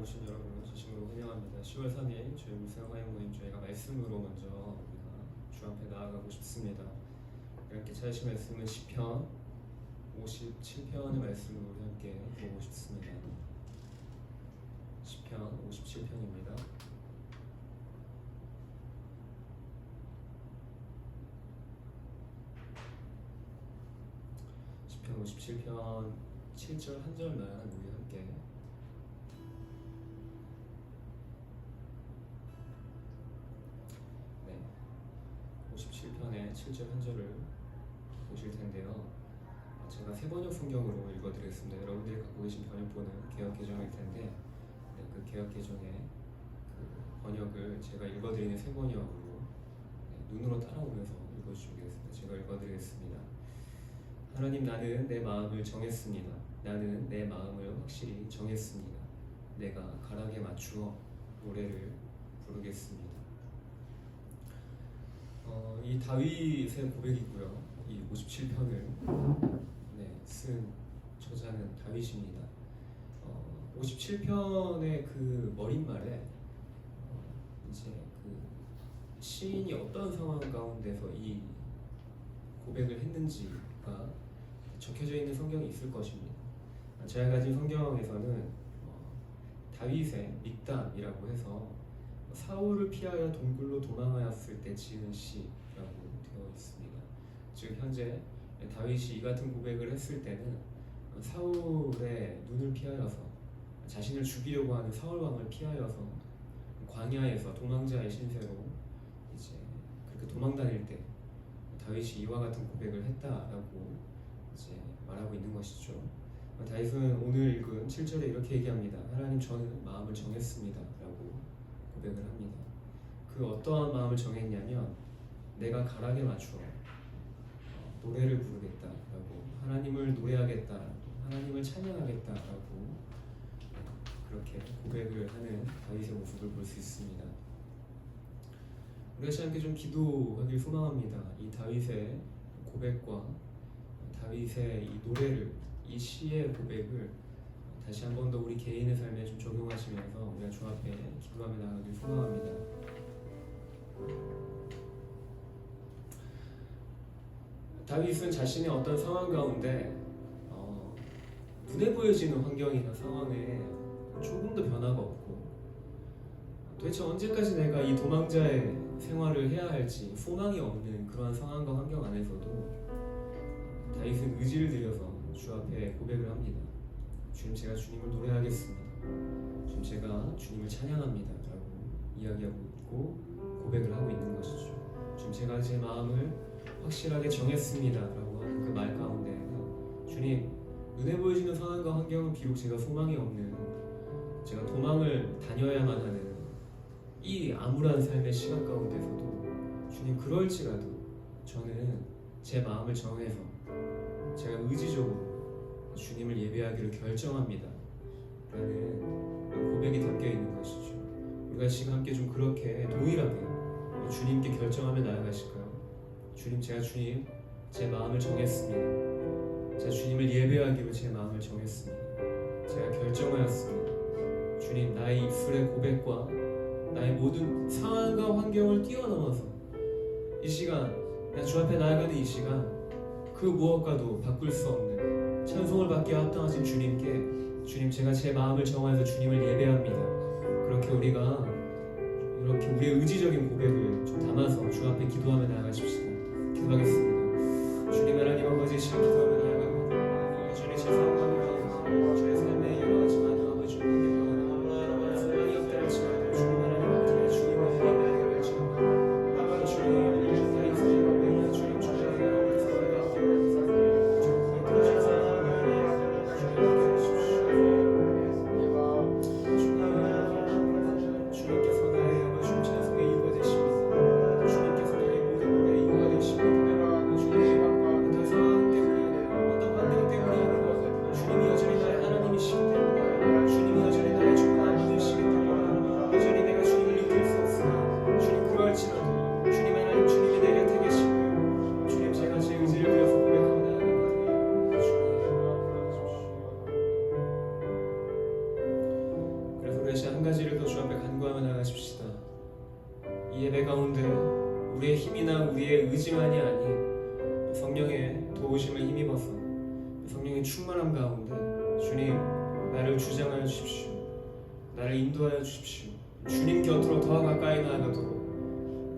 오신 여러분을 진심으로 환영합니다. 10월 3일 저희 울산 화영 모임 저희가 말씀으로 먼저 우리가 주 앞에 나아가고 싶습니다. 함께 찾으신 말씀은 시편 57편의 말씀을 우리 함께 보고 싶습니다. 시편 57편입니다. 시편 57편 7절 한 절만 우리 함께 네, 57편의 7절 한 절을 보실 텐데요. 제가 새 번역 성경으로 읽어드리겠습니다. 여러분들이 갖고 계신 번역본은 개역 개정일 텐데 네, 그 개역 개정의 그 번역을 제가 읽어드리는 새 번역으로 눈으로 따라오면서 읽어주시면 되겠습니다. 제가 읽어드리겠습니다. 하나님, 나는 내 마음을 정했습니다. 나는 내 마음을 확실히 정했습니다. 내가 가락에 맞추어 노래를 부르겠습니다. 이 다윗의 고백이고요. 이 57편을 쓴 저자는 다윗입니다. 57편의 그 머릿말에 이제 그 시인이 어떤 상황 가운데서 이 고백을 했는지가 적혀져 있는 성경이 있을 것입니다. 제가 가진 성경에서는 다윗의 믹담이라고 해서 사울을 피하여 동굴로 도망하였을 때 지은 시라고 되어 있습니다. 즉 현재 다윗이 이 같은 고백을 했을 때는 사울의 눈을 피하여서 자신을 죽이려고 하는 사울 왕을 피하여서 광야에서 도망자의 신세로 이제 그렇게 도망다닐 때 다윗이 이와 같은 고백을 했다라고 이제 말하고 있는 것이죠. 다윗은 오늘 읽은 7절에 이렇게 얘기합니다. 하나님, 저는 마음을 정했습니다 라고 고백을 합니다. 그 어떠한 마음을 정했냐면 내가 가락에 맞추어 노래를 부르겠다라고, 하나님을 노래하겠다, 하나님을 찬양하겠다라고 그렇게 고백을 하는 다윗의 모습을 볼 수 있습니다. 우리가 함께 좀 기도하길 소망합니다. 이 다윗의 고백과 다윗의 이 노래를, 이 시의 고백을 다시 한 번 더 우리 개인의 삶에 좀 적용하시면서 우리가 주 앞에 기도하며 나가길 소망합니다. 다윗은 자신의 어떤 상황 가운데 눈에 보여지는 환경이나 상황에 조금 도 변화가 없고, 도대체 언제까지 내가 이 도망자의 생활을 해야 할지 소망이 없는 그러한 상황과 환경 안에서도 다윗은 의지를 들여서 주 앞에 고백을 합니다. 주님, 제가 주님을 노래하겠습니다. 주님, 제가 주님을 찬양합니다 라고 이야기하고 있고 고백을 하고 있는 것이죠. 주님, 제가 제 마음을 확실하게 정했습니다 라고 하는 그 말 가운데 주님, 눈에 보여지는 상황과 환경은 비록 제가 소망이 없는, 제가 도망을 다녀야만 하는 이 암울한 삶의 시간 가운데서도 주님, 그럴지라도 저는 제 마음을 정해서 제가 의지적으로 주님을 예배하기를 결정합니다 라는 고백이 담겨있는 것이죠. 우리가 지금 함께 좀 그렇게 동일하게 주님께 결정하며 나아가실까요? 주님, 제가 주님 제 마음을 정했습니다. 제가 주님을 예배하기로 제 마음을 정했습니다. 제가 결정하였습니다. 주님, 나의 입술의 고백과 나의 모든 상황과 환경을 뛰어넘어서 이 시간, 내가 주 앞에 나아가는 이 시간, 그 무엇과도 바꿀 수 없는 찬송을 받기에 합당하신 주님께, 주님, 제가 제 마음을 정하여서 주님을 예배합니다. 그렇게 우리가 이렇게 우리의 의지적인 고백을 좀 담아서 주 앞에 기도하며 나아가십시다. 기도하겠습니다. 주님, 하나님 아버지, 시간 기도하며 나아갑니다. 주님, 제 상황과 저의 삶에 여러 가지 많은 아버지 주님께 소망이 없다 할지라도 주님, 하나님 아버지, 주님을 예배하기를 결정합니다. 주님, 주님께서 나의 모든 노래의 이유가 되십니다. 주님, 다시 한 가지를 더 주 앞에 간구하며 나가십시다. 이 예배 가운데 우리의 힘이나 우리의 의지만이 아닌 성령의 도우심을 힘입어서 성령의 충만함 가운데 주님 나를 주장하여 주십시오. 나를 인도하여 주십시오. 주님 곁으로 더 가까이 나아가도록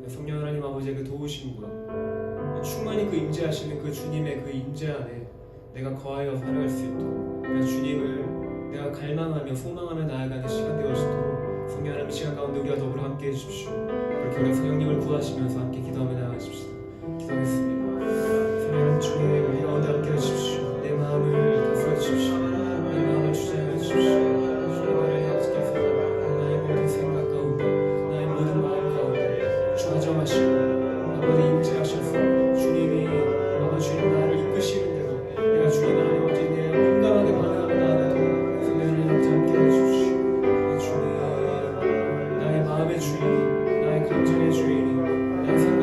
성령 하나님 아버지의 그 도우심과 충만히 그 임재하시는 그 주님의 그 임재 안에 내가 거하여 살아갈 수 있도록 주님을 내가 갈망하며 소망하며 나아가는 시간 되어지도록 성령 하나님 이 시간 가운데 우리가 더불어 함께 해주십시오. 그렇게 우리 성령님을 구하시면서 함께 기도하며 나아가십시다. 기도하겠습니다. 성령 하나님 주님 우리 가운데 함께 해주십시오. 내 마음을 다스려 주십시오. 내 마음을 주장해 주십시오. 주의 말을 약속해서 나의 모든 생각 가운데 나의 모든 마음 가운데 좌정하시고 아버지 임재하셔서 주님이 주님 나를 이끄시는데도 내가 주님 하나님 아버지 내 용감하게 반응하며 나아가도록 성령님 아버지 함께 해주십시오. 주님 나의 마음의 주인이 나의 감정의 주인이 나의 생각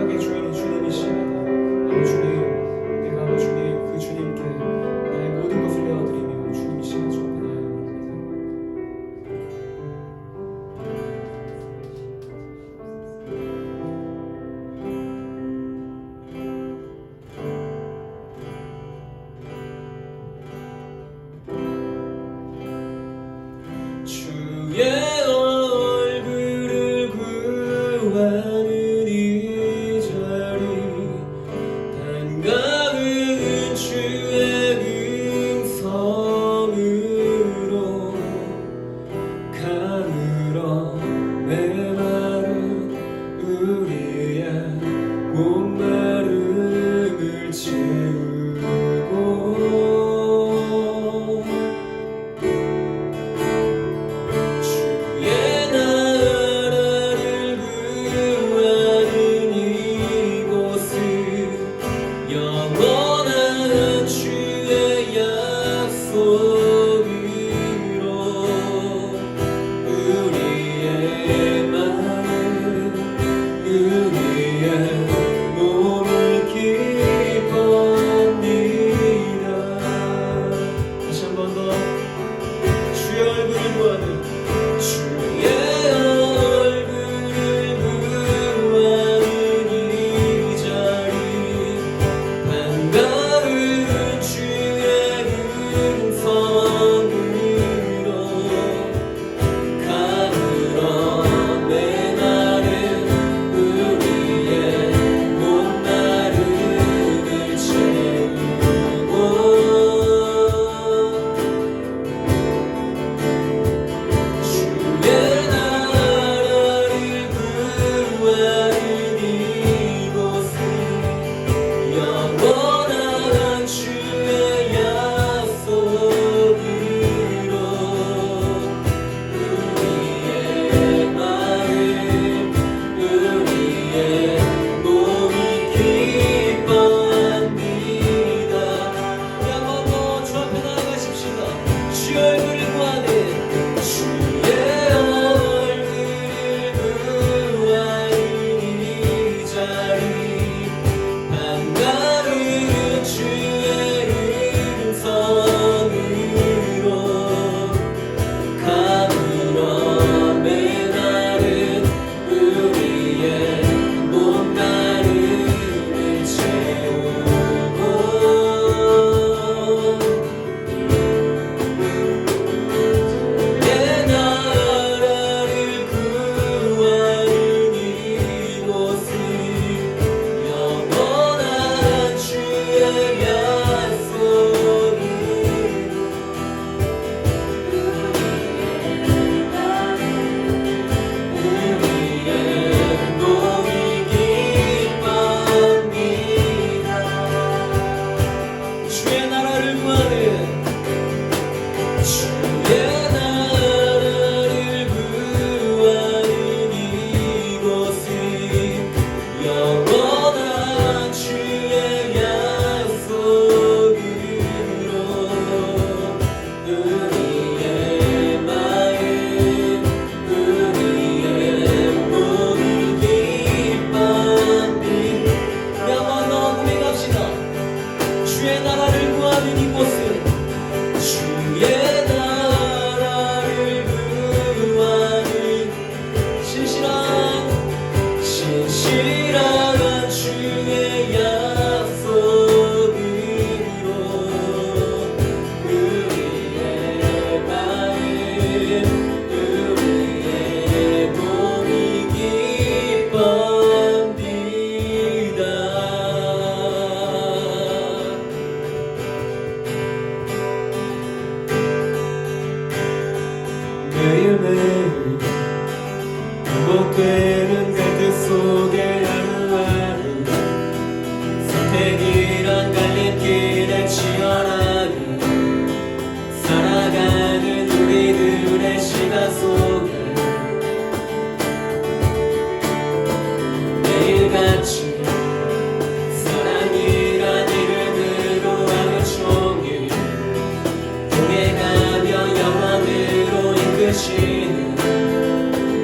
이끄시는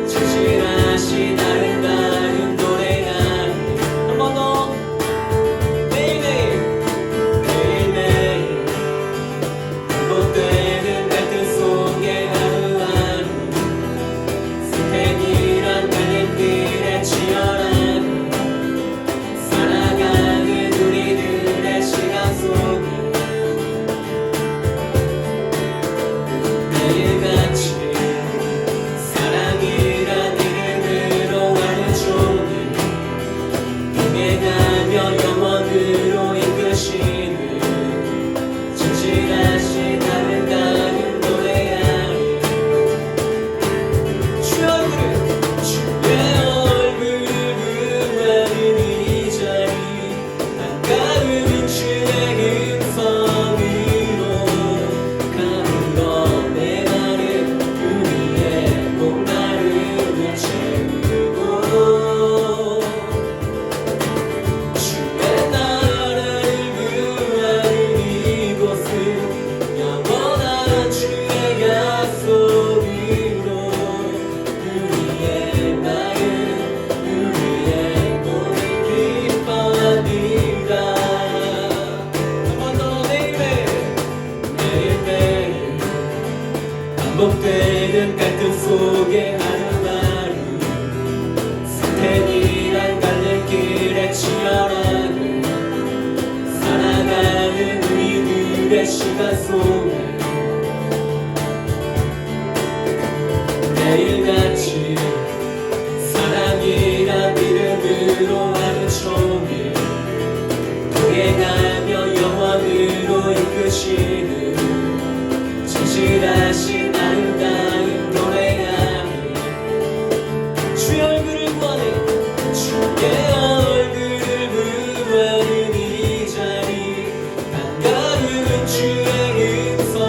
진실하신 아름다운 노래하니 한 번 더 매일매일 매일매일 반복되는 갈등 속에 하루하루 스탠이란 갈림길에 치열한 살아가는 우리들의 시간 속에 매일같이 사랑이란 이름으로 하루 종일 동행하며 영원으로 이끄시는 진실하신 아름다운 노래하니 주의 얼굴을 구하는 이 자리 반가운 주의 음성으로 가는 것내 마음 우리의 목마름을 채우고 주의 나라를 구하는 이곳은 영원한 주의 약속으로 우리의 마음 우리의 몸이 기뻐합니다. 한 번 더 매일매일 반복되는 갈등 속에 하루하루 스탠이란 갈림길에 치열하게 살아가는 우리들의 시간 속에 매일같이 사랑이란 이름으로 하루 종일 동행하며 영원으로 이끄시는 진실하신 아름다운 노래하니 주의 얼굴을 구하네 주의 얼굴을 구하는 이 자리 반가운 주의 음성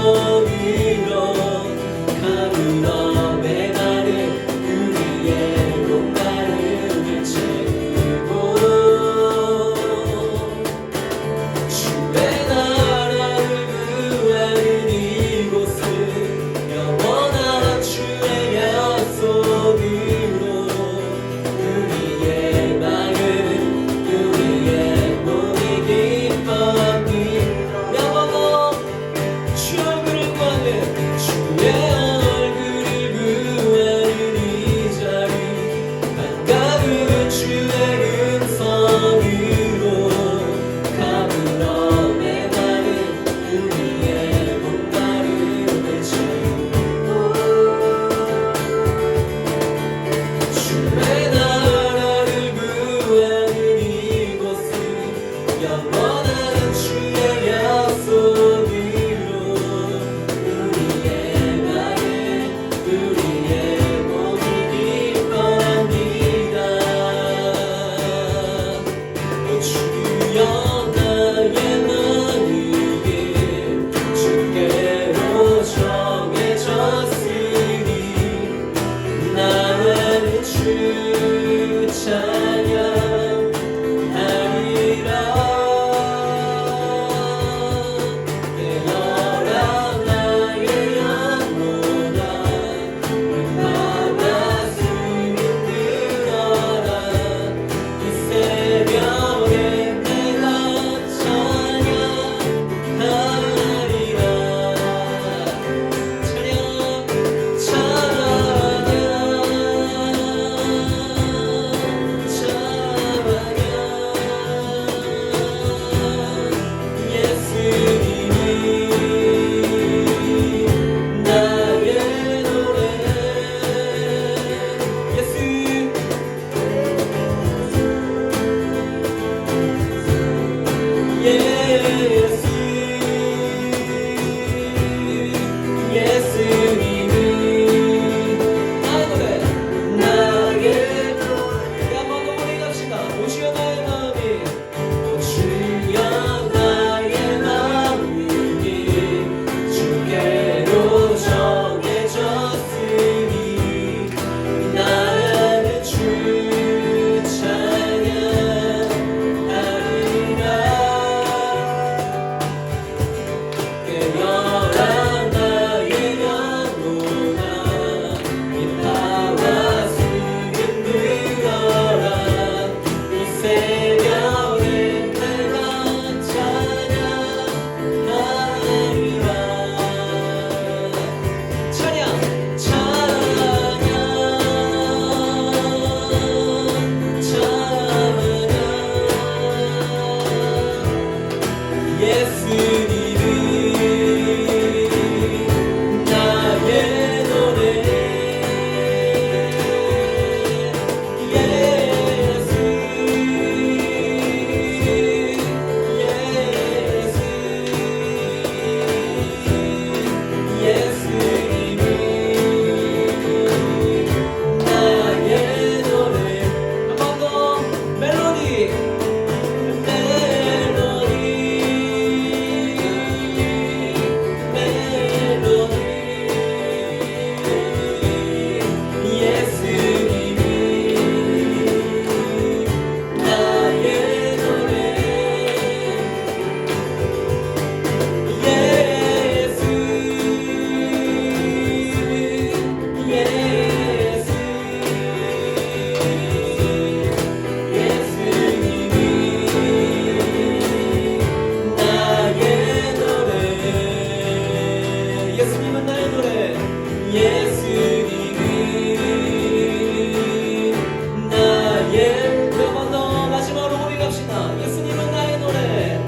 예수님은 나의 한 번 더 마지막으로 고백합시다. 예수님은 나의 노래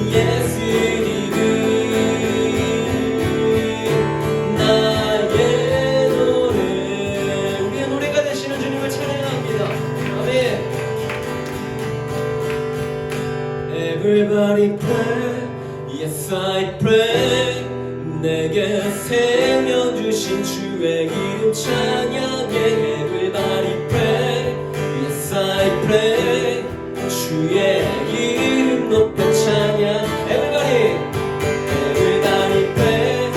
예수님은 나의 노래 우리의 노래가 되시는 주님을 찬양합니다. 아멘. Everybody pray Yes I pray 내게 생명 주신 주의 이름 찬양해 Everybody pray Yes I pray 주의 이름 높여 찬양 Everybody Everybody pray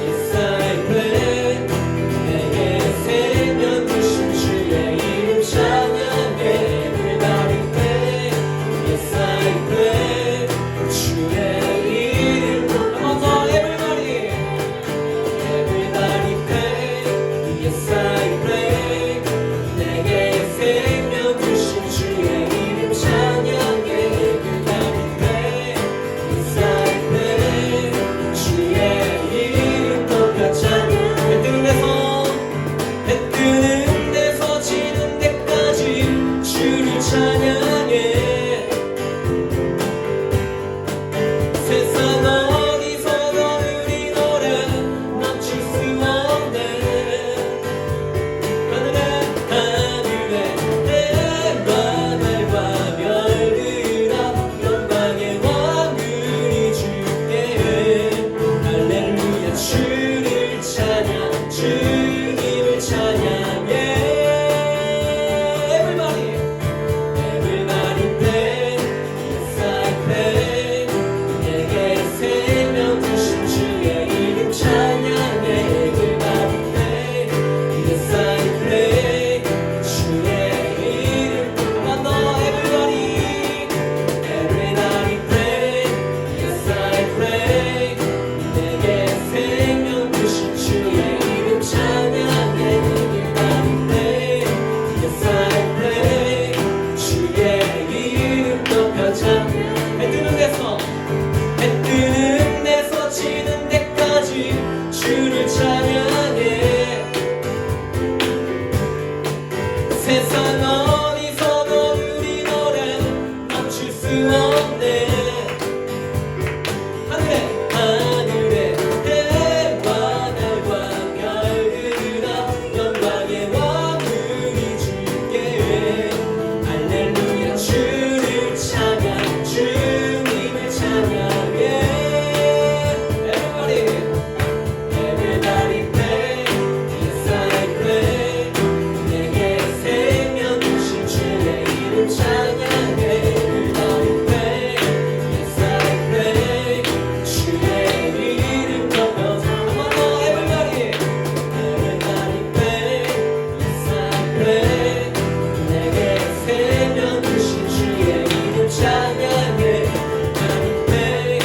Yes I pray 내게 생명 주신 주의 이름 찬양해 Everybody pray Yes I pray 주의 이름 한번 더 Everybody Everybody pray Yes I pray 내게 생명 주신 주의 이름 찬양해 Everybody pray Yes I pray 주의 이름 높여 찬양 해 뜨는 데서 지는 데까지 주를 찬양해 세상 어디서도 우리 노래 멈출 수 없네 하늘에 내가 날과 별들아 영광의 왕을 주께 할렐루야 주를 찬양 주님을 찬양해 Everybody Everybody pray Yes I pray 내게 생명 주신 주의 이름 찬양해 Everybody pray Yes I pray 주의 이름 한번 더 Everybody Everybody pray Yes I pray 내게 생명 주신 주의 이름 찬양해 Everybody pray Yes I pray 주의 이름 높여 찬양해 해 뜨는 데서 지는 데까지 주를 찬양해 세상 어디서도 우리 노래 멈출 수 없네 하늘에 해와 달과 별들아 영광의 왕을 주께 할렐루야 주를 찬양 주님을 찬양해 Everybody Everybody pray Yes I pray 내게 생명 주신 주의 이름 찬양해 Everybody pray Yes I pray 주의 이름 높여 한번 더 Everybody Everybody pray Yes I pray 내게 생명 주신 주의 이름 찬양해 Everybody pray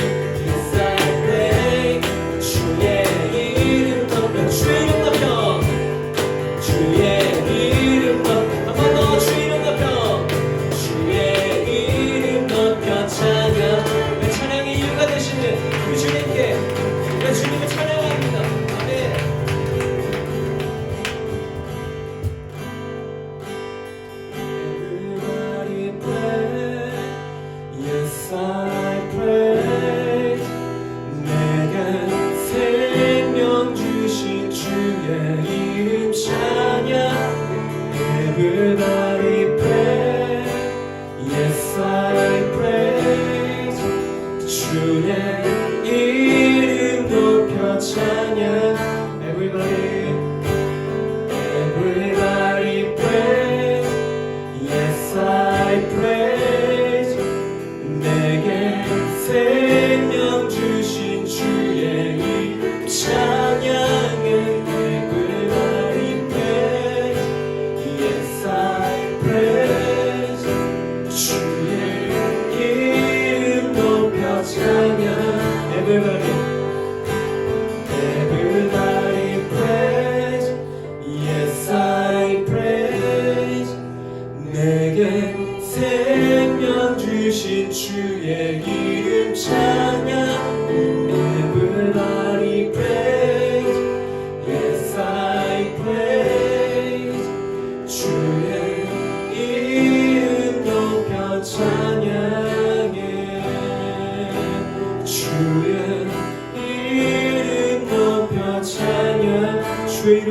Yes I pray 주의 이름 높여 주의 이름 높여 주의 이름 높여 한번 더 주의 이름 높여 주의 이름 높여 찬양 왜 찬양의 이유가 되시는 그 주님께 왜 주님을 찬양합니다. 아멘. Everybody pray Yes I pray 내게 생명 주신 주의 이름 찬양 Everybody pray Yes I pray 주의 이름 높여 찬양 Everybody Everybody pray Yes I pray 내게 생명 주신 주의 이름 찬양해 Everybody pray Yes I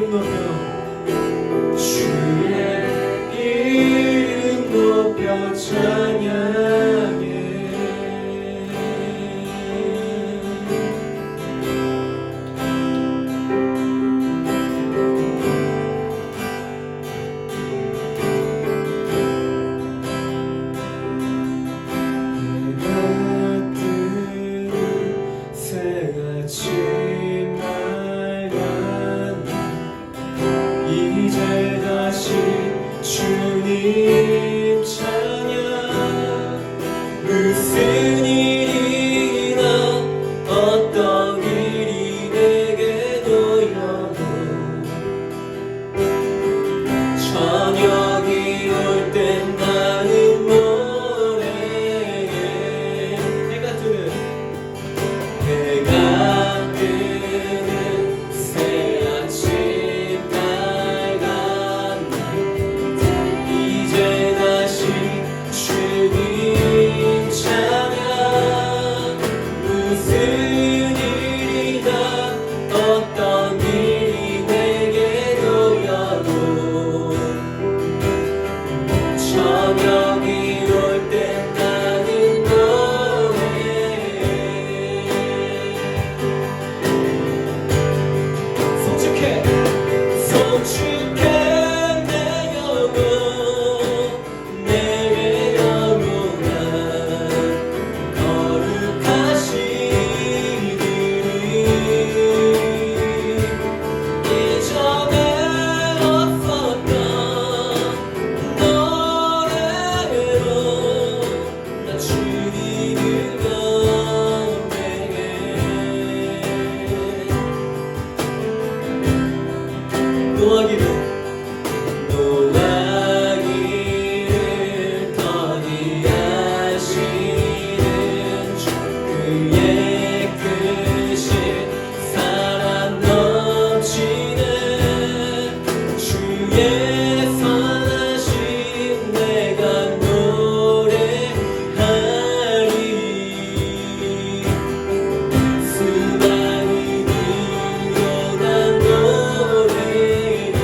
이름 높여 주의 이름 높여 찬양해. 새같이 맑았네. 이제 다시 주님 찬양. 무슨 일이나 어떤 일이 내게 놓여도 저녁이 올 땐 나는 노래해. 해가 뜨는 새 아침 빨간 날. 이제 다시 주님 찬양. 무슨 일이나 어떤 일이 내게 놓여도 저녁이 올 때 나는 노래해. 송축해 내 영혼, 내 영혼아. 거룩하시리니 이전에 없었던 노래로 나 주님을 경배해. 노하기를 더디하시는 주, 그의 크신 사랑 넘치는 주의 선하심 내가 노래하리. 수많은 이유로 난 노래해.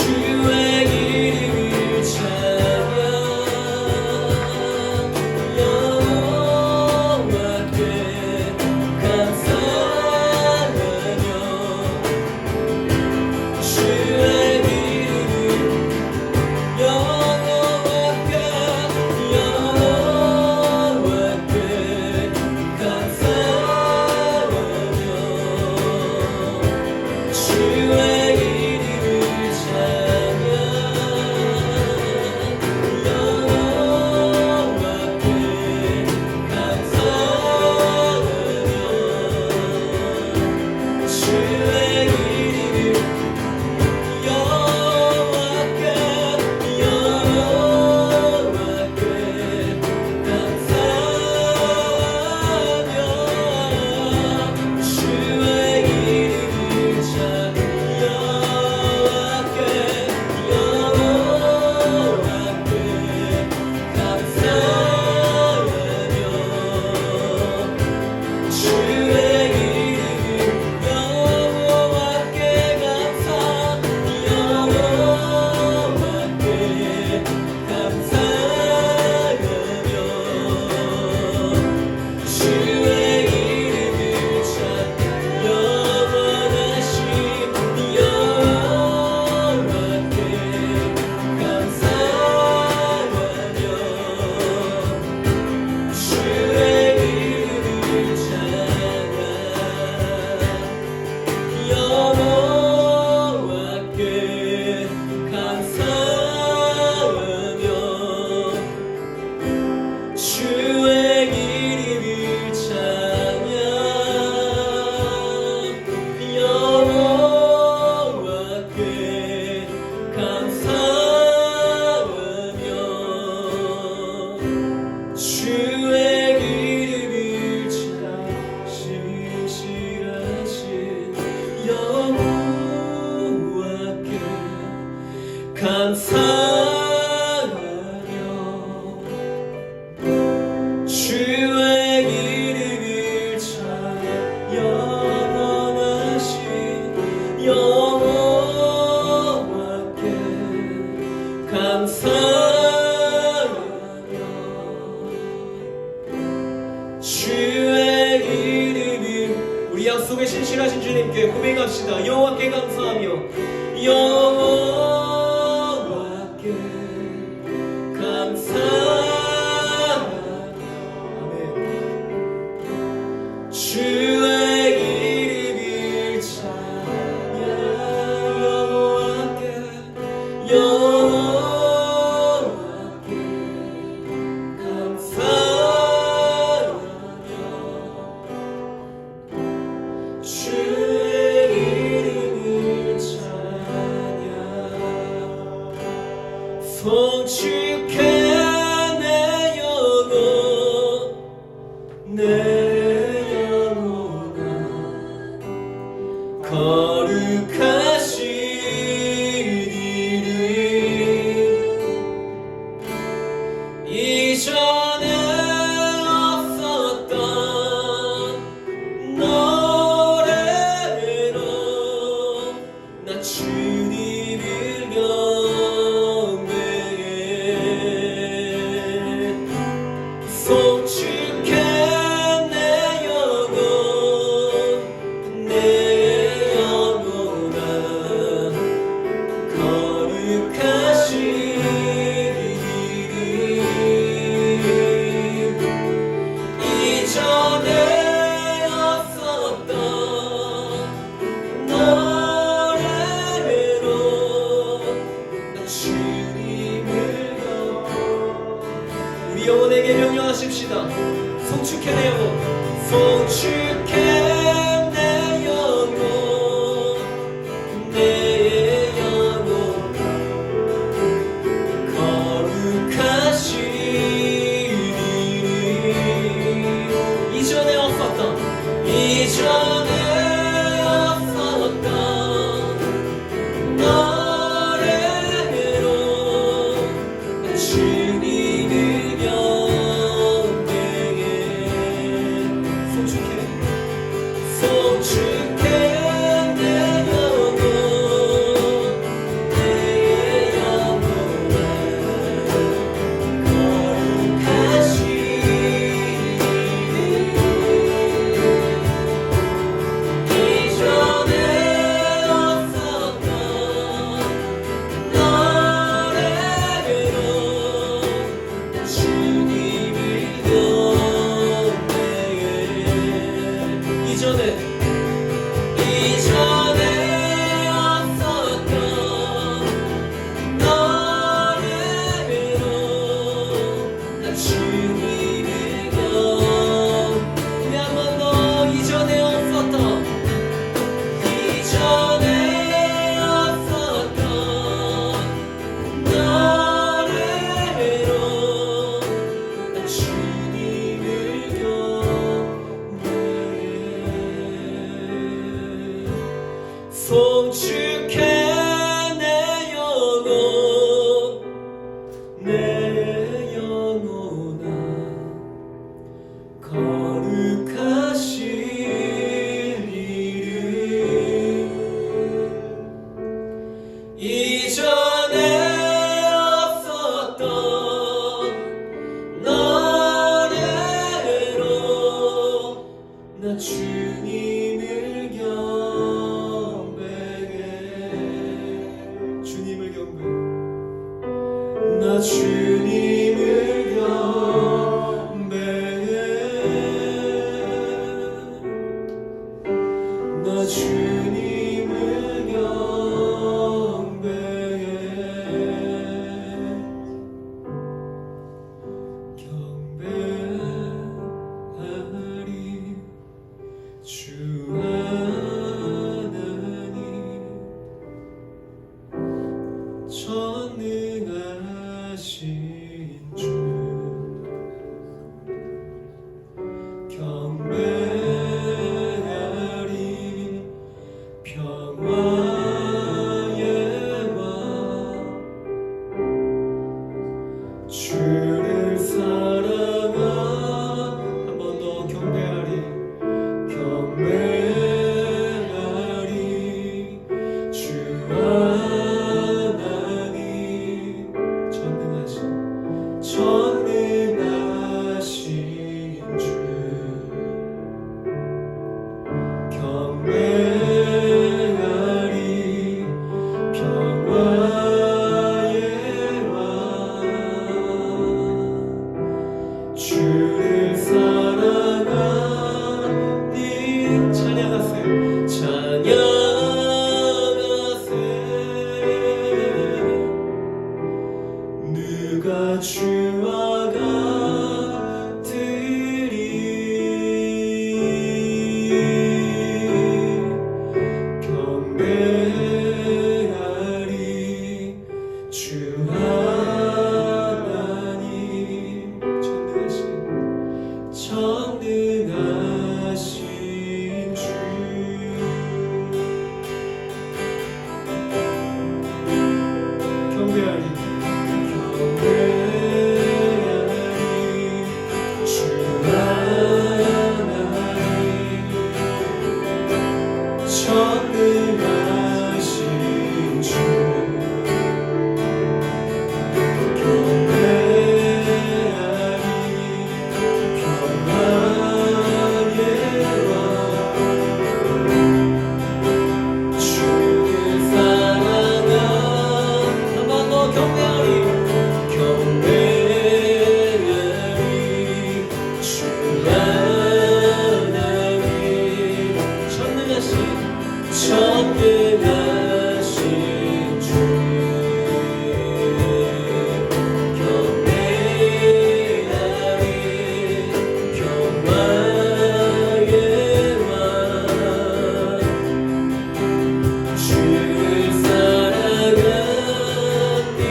주의 이름을 찬양 여호와께 감사하며 주의 이름을 여호와께 감사하며 주의 감사하며 주의 이름을 찬양 영원하신 여호와께 감사하며 주의 이름을 우리 약속에 신실하신 주님께 고백합시다. 여호와께 감사하며 여호와께 감사하며 주의 이름을 찬양 여호와께 감사하며 주의 이름을 찬양 송축해 내 영혼 내 영혼아 거룩하신 이름 이전에 없었던 노래로 나 주님을 송축해 내 영혼 내 영혼아 거룩하신 이름 이전에 없었던 노래로 나 주님을 우리 영혼에게 명령하십시다. 송축해 내 영혼 송축해 내 영혼 내 영혼 거룩하신 이름 이전에 없었던 노래로 주님을 경배해 송축해 이전에 없었던 너네로 나 주님을 경배해. 주님을 경배해. 나 주님을 경배해. 나 주님을 경배해. 경배하리 주 하나님 전능하신 주. 경배하리 평화의 왕 주를 사랑한. 한 번 더 경배하리. 경배하리 주 하나님 전능하신 주. 경배하리 평화의 왕 주를 사랑하니. 찬양하세. 찬양하세. 누가 주와 같으리. 경배하리 주 하나님 전능하신 주. 경배하리 주 하나님 전능하신 주. 경배하리 평화의 왕 주를 사랑한. 한 번 더 경배하리. 경배하리 주 하나님 전능하신 주. 경배하리 평화의 왕 주를 사랑하니.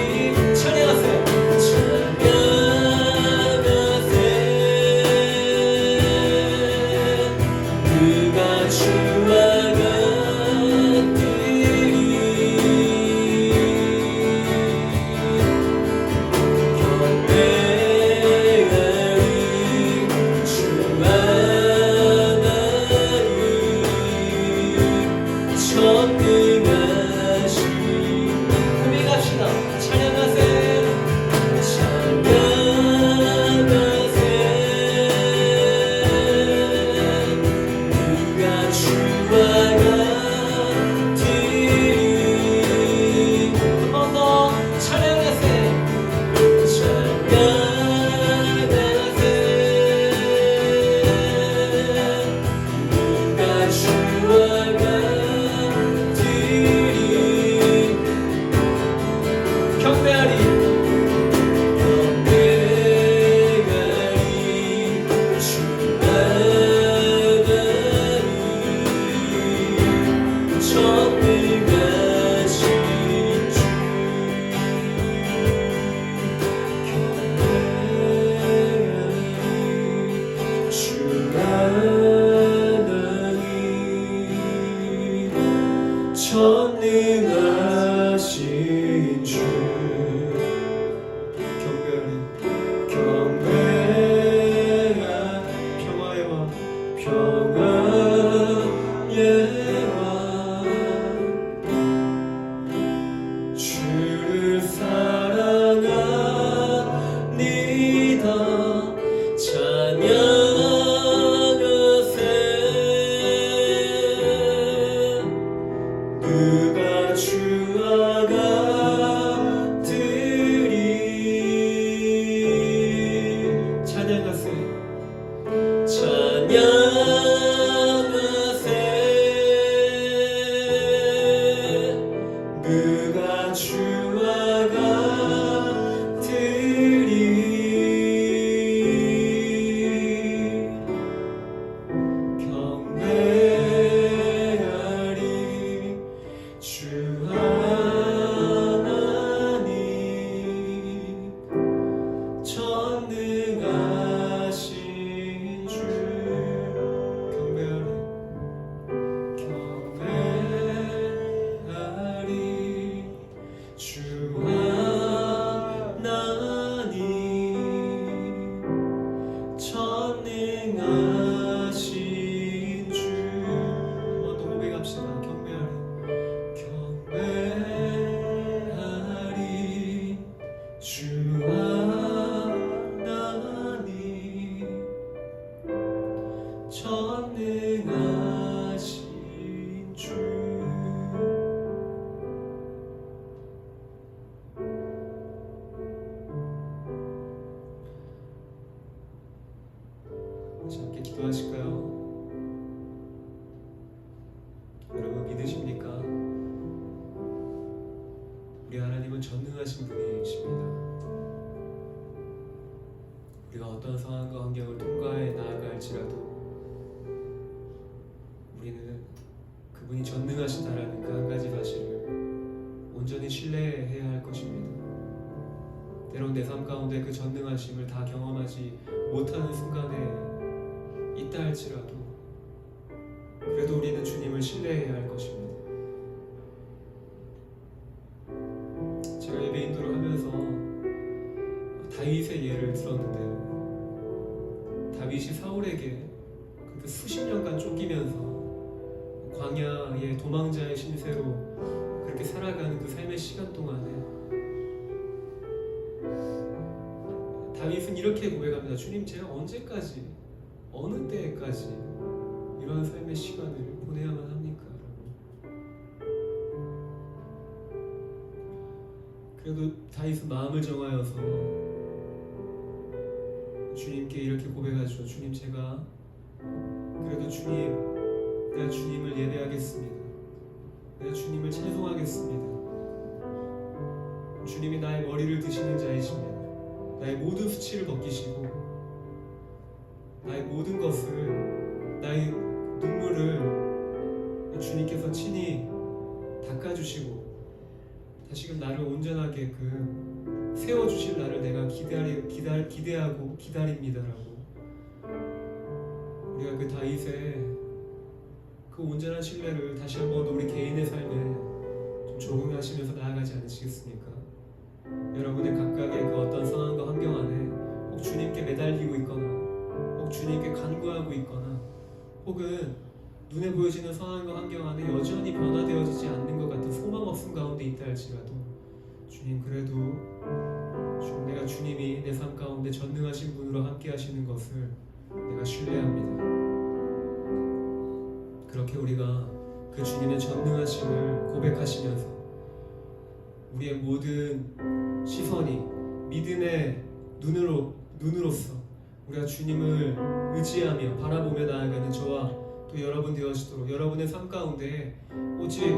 주와 같으리 경배하리 주 하나님 전능하신 주 경배하리 주 하나님 전능하신 주 한번 더 고백합시다. 경배하리 주 하나님 전능하신 주. 함께 기도하실까요? 여러분 믿으십니까? 우리 하나님은 전능하신 분이십니다. 우리가 어떤 상황과 환경을 통과해 나아갈지라도 우리는 그분이 전능하시다라는 그 한 가지 사실을 온전히 신뢰해야 할 것입니다. 때론 내 삶 가운데 그 전능하심을 다 경험하지 못하는 순간에 있다 할지라도 그래도 우리는 주님을 신뢰해야 할 것입니다. 제가 예배 인도를 하면서 다윗의 예를 들었는데요. 다윗이 사울에게 그렇게 수십 년간 쫓기면서 광야의 도망자의 신세로 그렇게 살아가는 그 삶의 시간 동안에 다윗은 이렇게 고백합니다. 주님, 제가 언제까지 어느 때까지 이러한 삶의 시간을 보내야만 합니까? 그래도 다윗은 마음을 정하여서 주님께 이렇게 고백하죠. 주님, 제가 그래도 내가 주님을 예배하겠습니다. 내가 주님을 찬송하겠습니다. 주님이 나의 머리를 드시는 자이십니다. 나의 모든 수치를 벗기시고 나의 모든 것을, 나의 눈물을 주님께서 친히 닦아주시고 다시금 나를 온전하게 세워주실 날을 내가 기대하고 기다립니다라고 우리가 그 다윗의 그 온전한 신뢰를 다시 한번 우리 개인의 삶에 좀 적용하시면서 나아가지 않으시겠습니까? 여러분의 각각의 그 어떤 상황과 환경 안에 혹 주님께 매달리고 있거나 혹 주님께 간구하고 있거나 혹은 눈에 보여지는 상황과 환경 안에 여전히 변화되어지지 않는 것 같은 소망 없음 가운데 있다 할지라도 주님, 그래도 내가 주님이 내 삶 가운데 전능하신 분으로 함께 하시는 것을 내가 신뢰합니다. 그렇게 우리가 그 주님의 전능하심을 고백하시면서 우리의 모든 시선이 믿음의 눈으로서 우리가 주님을 의지하며 바라보며 나아가는 저와 또 여러분 되어지도록, 여러분의 삶 가운데 오직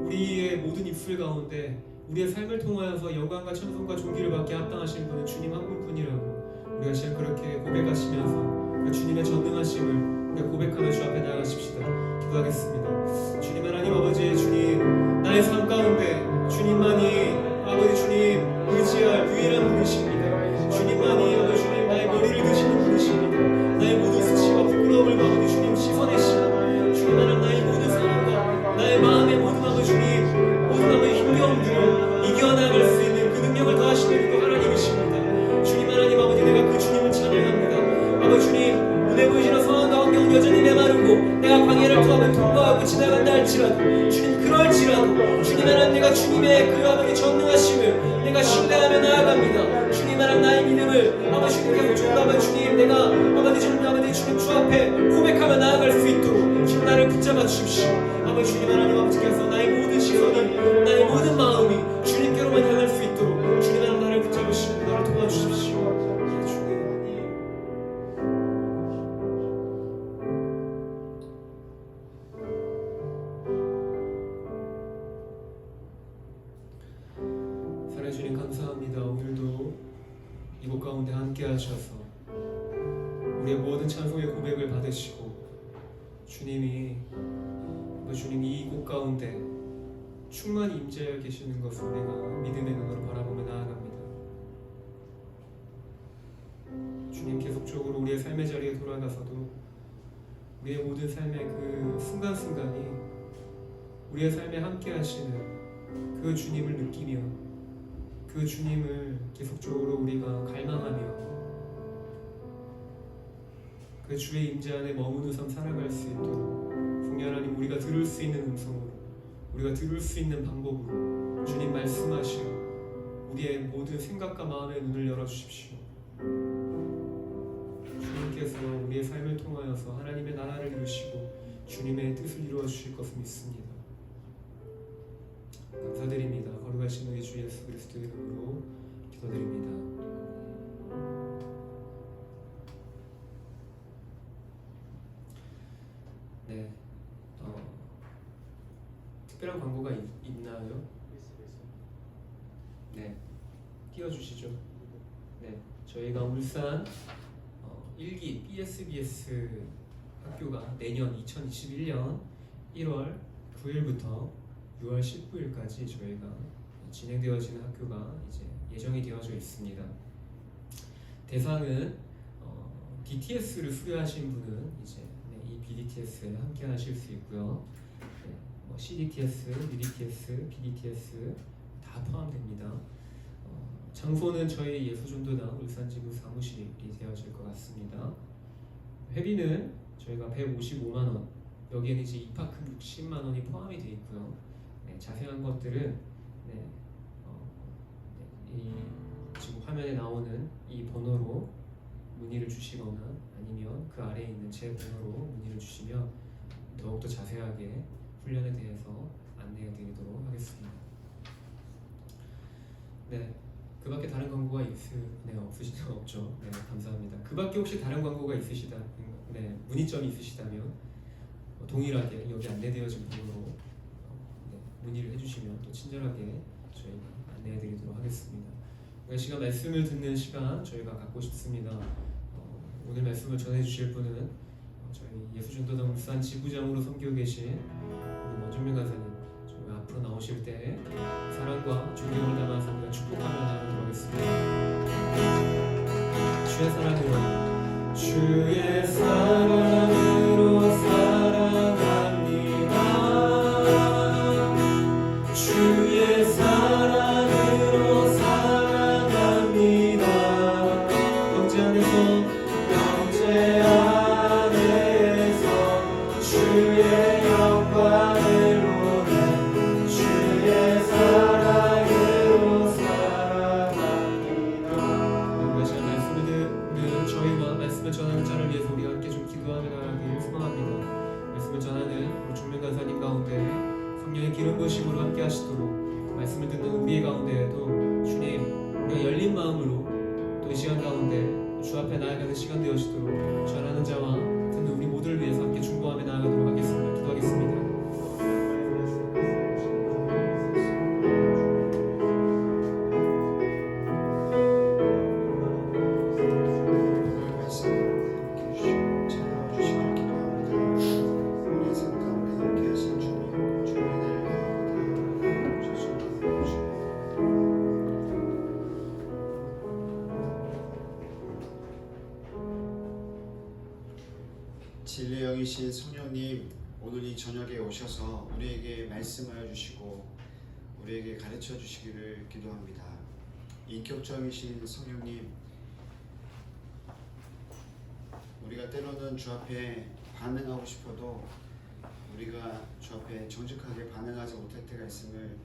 우리의 모든 입술 가운데 우리의 삶을 통하여서 영광과 찬송과 존귀를 받게 합당하신 분은 주님 한 분뿐이라고 우리가 시간 그렇게 고백하시면서 주님의 전능하심을 우리가 고백하며 주 앞에 나아가십시다. 기도하겠습니다. 주님 하나님 아버지, 주님 나의 삶 가운데 주님만이 아버지 주님 의지할 유일한 분이십니다. 주님만이 아버지 주님 나의 머리를 드시는 분이십니다. 나의 모든 수치와 부끄러움을 아버지 주님 씻어내시고 주님 하나님 나의 모든 상황과 나의 마음의 모든 아버지 주님 모든 아버지 힘겨움들을 이겨나갈 수 있는 그 능력을 더하시는 그 하나님이십니다. 주님 하나님 아버지, 내가 그 주님을 찬양합니다. 아버지 주님, 눈에 보이시는 상황과 환경은 여전히 메마르고 내가 광야를 통과하고 지나간다 할지라도 주님, 그럴지라도 주님 하나님, 내가 주님의 그 아버지 전능하심을 내가 신뢰하며 나아갑니다. 주님 하나님, 나의 믿음을 아버지 주님께서 종합한 주님, 내가 아버지 주님 주 앞에 고백하며 나아갈 수 있도록 주님 나를 붙잡아 주십시오. 아버지 주님 하나님 아버지께서 나의 모든 시선이, 나의 모든 마음이 주님께로만 향할 수 있도록 주님 하나님 나를 붙잡으시고 나를 도와주십시오. 주님 주님 감사합니다. 오늘도 이곳 가운데 함께 하셔서 우리의 모든 찬송의 고백을 받으시고 주님이 이곳 가운데 충만히 임재하여 계시는 것을 우리가 믿음의 눈으로 바라보며 나아갑니다. 주님 계속적으로 우리의 삶의 자리에 돌아가서도 우리의 모든 삶의 그 순간순간이 우리의 삶에 함께 하시는 그 주님을 느끼며 그 주님을 계속적으로 우리가 갈망하며 그 주의 임재 안에 머무는 삶 살아갈 수 있도록 성령 하나님, 우리가 들을 수 있는 음성으로, 우리가 들을 수 있는 방법으로 주님 말씀하시고 우리의 모든 생각과 마음의 눈을 열어주십시오. 주님께서 우리의 삶을 통하여서 하나님의 나라를 이루시고 주님의 뜻을 이루어 주실 것을 믿습니다. 감사드립니다. 거룩하신 우리 주 예수 그리스도의 이름으로 기도드립니다. 네, 특별한 광고가 있나요? 네, 띄워주시죠. 네, 저희가 울산 1기 BSBS 학교가 내년 2021년 1월 9일부터 6월 19일까지 저희가 진행되어지는 학교가 이제 예정이 되어져 있습니다. 대상은 BTS를 수료하신 분은 이제 이 BDTS에 함께 하실 수 있고요. CDTS, UDTS, BDTS 다 포함됩니다. 장소는 저희 예수전도당 울산지부 사무실이 되어질 것 같습니다. 회비는 저희가 155만원, 여기에는 이제 입학금 60만원이 포함이 되어 있고요. 네, 자세한 것들은 지금 화면에 나오는 이 번호로 문의를 주시거나 아니면 그 아래에 있는 제 번호로 문의를 주시면 더욱더 자세하게 훈련에 대해서 안내해 드리도록 하겠습니다. 네, 그 밖에 다른 광고가 없죠? 네, 감사합니다. 그 밖에 혹시 다른 광고가 문의점이 있으시다면 동일하게 여기 안내되어진 번호로 문의를 해주시면 또 친절하게 저희가 안내해 드리도록 하겠습니다. 이 시간 말씀을 듣는 시간 저희가 갖고 싶습니다. 오늘 말씀을 전해 주실 분은 저희 예수전도당 울산 지부장으로 섬기고 계신 우리 원준명 간사님, 저희가 앞으로 나오실 때 사랑과 존경을 담아서 우리가 축복하며 나누도록 하겠습니다. 주의 사랑으로, 주의 사랑으로 사랑합니다. 주의 사랑으로 사랑합니다. 영제 안에서 주의 영광을 보내 주의 사랑으로 사랑합니다. 우리가 시간 말씀을 듣는 저희와 말씀을 전하는 자를 위해서 우리 함께 좀 기도하며 나가기를 소망합니다. 말씀을 전하는 우리 종명 간사님 가운데 성령의 기름 부으심으로 함께 하시도록 말씀을 듣는 우리의 가운데에도 주님, 우리가 열린 마음으로 또 이 시간 가운데 주 앞에 나아가는 시간 되어지도록 전하는 자와 듣는 우리 모두를 위해서 함께 중보하며 나아가도록 하겠습니다. 기도하겠습니다. 진리의 영이신 성령님, 오늘 이 저녁에 오셔서 우리에게 말씀하여 주시고 우리에게 가르쳐 주시기를 기도합니다. 인격적이신 성령님, 우리가 때로는 주 앞에 반응하고 싶어도 우리가 주 앞에 정직하게 반응하지 못할 때가 있음을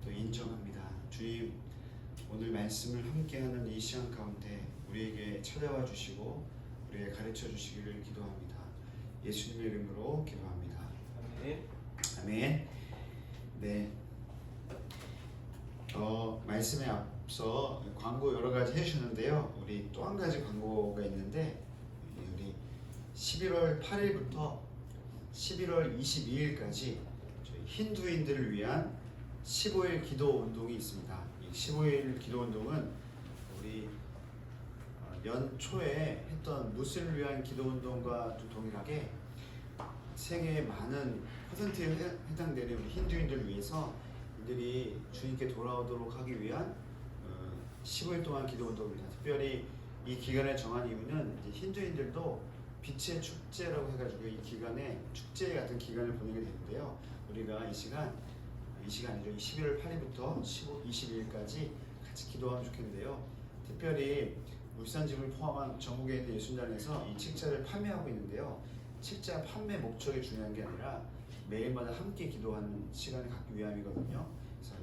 또 인정합니다. 주님, 오늘 말씀을 함께하는 이 시간 가운데 우리에게 찾아와 주시고 우리에게 가르쳐 주시기를 기도합니다. 예수님의 이름으로 기도합니다. 아멘. 아멘. 네. 말씀에 앞서 광고 여러 가지 해주셨는데요. 우리 또 한 가지 광고가 있는데, 우리 11월 8일부터 11월 22일까지 저희 힌두인들을 위한 15일 기도 운동이 있습니다. 이 15일 기도운동은 우리 연초에 했던 무슬림을 위한 기도운동과 좀 동일하게 세계의 많은 퍼센트에 해당되는 우리 힌두인들을 위해서 이들이 주님께 돌아오도록 하기 위한 15일 동안 기도운동입니다. 특별히 이 기간을 정한 이유는 이제 힌두인들도 빛의 축제라고 해가지고 이 기간에 축제 같은 기간을 보내게 되는데요. 우리가 이 시간이죠. 11월 8일부터 22일까지 같이 기도하면 좋겠는데요. 특별히 울산집을 포함한 전국에 있는 예술단에서 이 책자를 판매하고 있는데요. 책자 판매 목적이 중요한 게 아니라 매일마다 함께 기도하는 시간을 갖기 위함이거든요. 그래서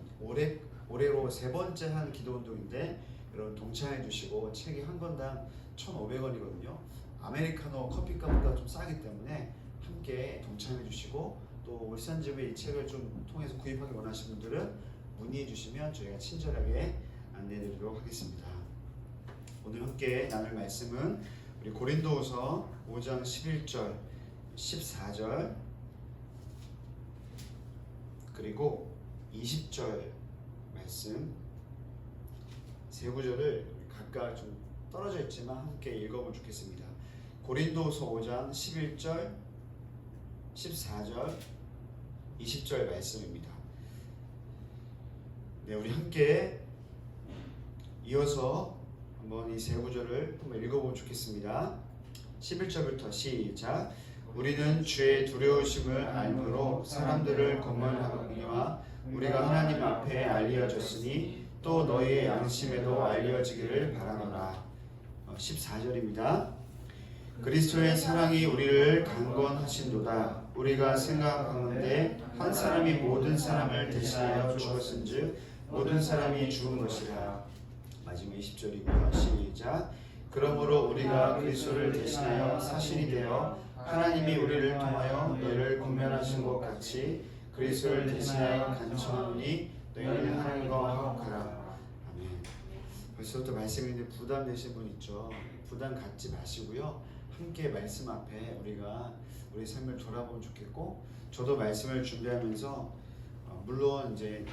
올해로 3번째 한 기도운동인데 여러분 동참해 주시고 책이 한 권당 1,500원이거든요. 아메리카노 커피값보다 좀 싸기 때문에 함께 동참해 주시고 또 울산집의 이 책을 좀 통해서 구입하기 원하시는 분들은 문의해 주시면 저희가 친절하게 안내해 드리도록 하겠습니다. 오늘 함께 나눌 말씀은 우리 고린도후서 5장 11절, 14절 그리고 20절 말씀 세 구절을 각각 좀 떨어져 있지만 함께 읽어보면 좋겠습니다. 고린도후서 5장 11절, 14절, 20절 말씀입니다. 네, 우리 함께 이어서 한번 이 세 구절을 한번 읽어보면 좋겠습니다. 11절부터 시작. 우리는 주의 두려우심을 알므로 사람들을 권면하거니와 우리가 하나님 앞에 알려졌으니 또 너희의 양심에도 알려지기를 바라노라. 14절입니다. 그리스도의 사랑이 우리를 강권하신도다. 우리가 생각하는데 한 사람이 모든 사람을 대신하여 죽었은즉 모든 사람이 죽은 것이라. 마지막 20절이고요. 시작. 그러므로 우리가 그리스도를 대신하여 사신이 되어 하나님이 우리를 통하여 너희를 권면하신 것 같이 그리스도를 대신하여 간청하노니 너희는 하나님과 화목하라. 아멘. 벌써부터 말씀인데 부담되신 분 있죠. 부담 갖지 마시고요. 함께 말씀 앞에 우리가 우리 삶을 돌아보면 좋겠고, 저도 말씀을 준비하면서 물론 이제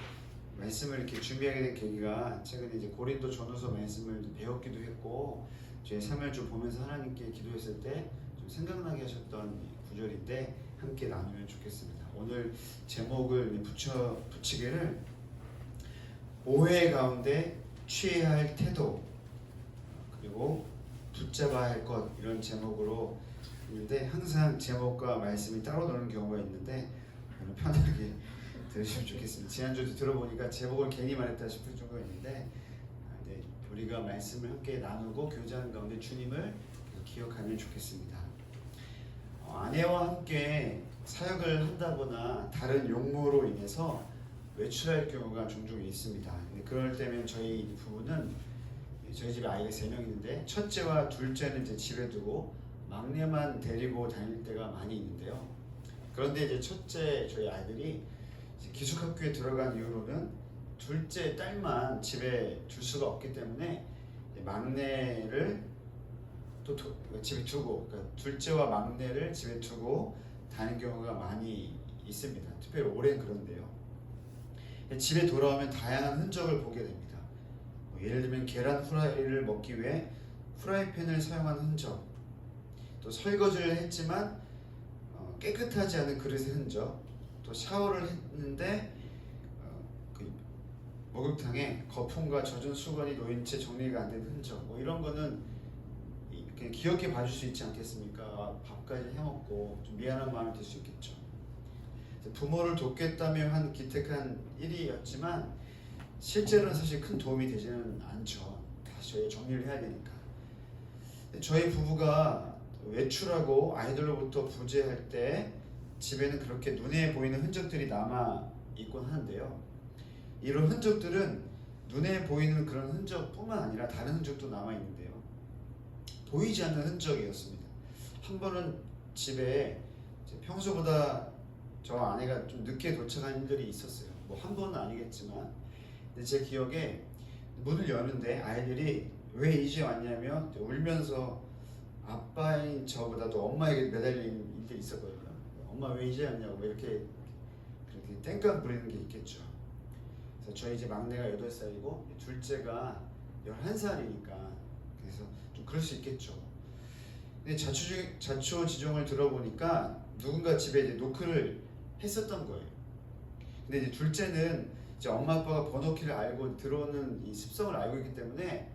말씀을 이렇게 준비하게 된 계기가 최근에 이제 고린도 전후서 말씀을 배웠기도 했고 제 삶을 좀 보면서 하나님께 기도했을 때 좀 생각나게 하셨던 구절인데 함께 나누면 좋겠습니다. 오늘 제목을 붙이기를 오해 가운데 취해야 할 태도 그리고 붙잡아야 할 것 이런 제목으로 있는데 항상 제목과 말씀이 따로 노는 경우가 있는데 편하게 들으시면 좋겠습니다. 지난주도 들어보니까 제목을 괜히 말했다 싶을 정도가 있는데 네, 우리가 말씀을 함께 나누고 교제하는 가운데 주님을 기억하면 좋겠습니다. 아내와 함께 사역을 한다거나 다른 용무로 인해서 외출할 경우가 종종 있습니다. 그럴 때면 저희 부부는 저희 집에 아이가 3명 있는데 첫째와 둘째는 이제 집에 두고 막내만 데리고 다닐 때가 많이 있는데요. 그런데 이제 첫째 저희 아이들이 기숙학교에 들어간 이후로는 둘째 딸만 집에 둘 수가 없기 때문에 막내를 또 집에 두고, 그러니까 둘째와 막내를 집에 두고 다니는 경우가 많이 있습니다. 특별히 올해는 그런데요. 집에 돌아오면 다양한 흔적을 보게 됩니다. 예를 들면 계란 후라이를 먹기 위해 후라이팬을 사용한 흔적, 또 설거지를 했지만 깨끗하지 않은 그릇의 흔적, 또 샤워를 했는데 그 목욕탕에 거품과 젖은 수건이 놓인 채 정리가 안 된 흔적, 이런 거는 그냥 기억해 봐줄 수 있지 않겠습니까? 밥까지 해먹고 좀 미안한 마음이 들 수 있겠죠. 부모를 돕겠다며 한 기특한 일이었지만 실제로는 사실 큰 도움이 되지는 않죠. 다시 저희 정리를 해야 되니까. 저희 부부가 외출하고 아이들로부터 부재할 때 집에는 그렇게 눈에 보이는 흔적들이 남아 있곤 하는데요. 이런 흔적들은 눈에 보이는 그런 흔적뿐만 아니라 다른 흔적도 남아 있는데요. 보이지 않는 흔적이었습니다. 한 번은 집에 평소보다 저 아내가 좀 늦게 도착한 일들이 있었어요. 뭐 한 번은 아니겠지만, 근데 제 기억에 문을 여는데 아이들이 왜 이제 왔냐며 울면서 아빠인 저보다도 엄마에게 매달린 일들이 있었거든요. 엄마 왜 이제 왔냐고 이렇게 땡깡 부리는 게 있겠죠. 그래서 저희 이제 막내가 8살이고 둘째가 11살이니까 그래서 좀 그럴 수 있겠죠. 근데 자초지종을 들어보니까 누군가 집에 이제 노크를 했었던 거예요. 근데 이제 둘째는 이제 엄마 아빠가 번호키를 알고 들어오는 이 습성을 알고 있기 때문에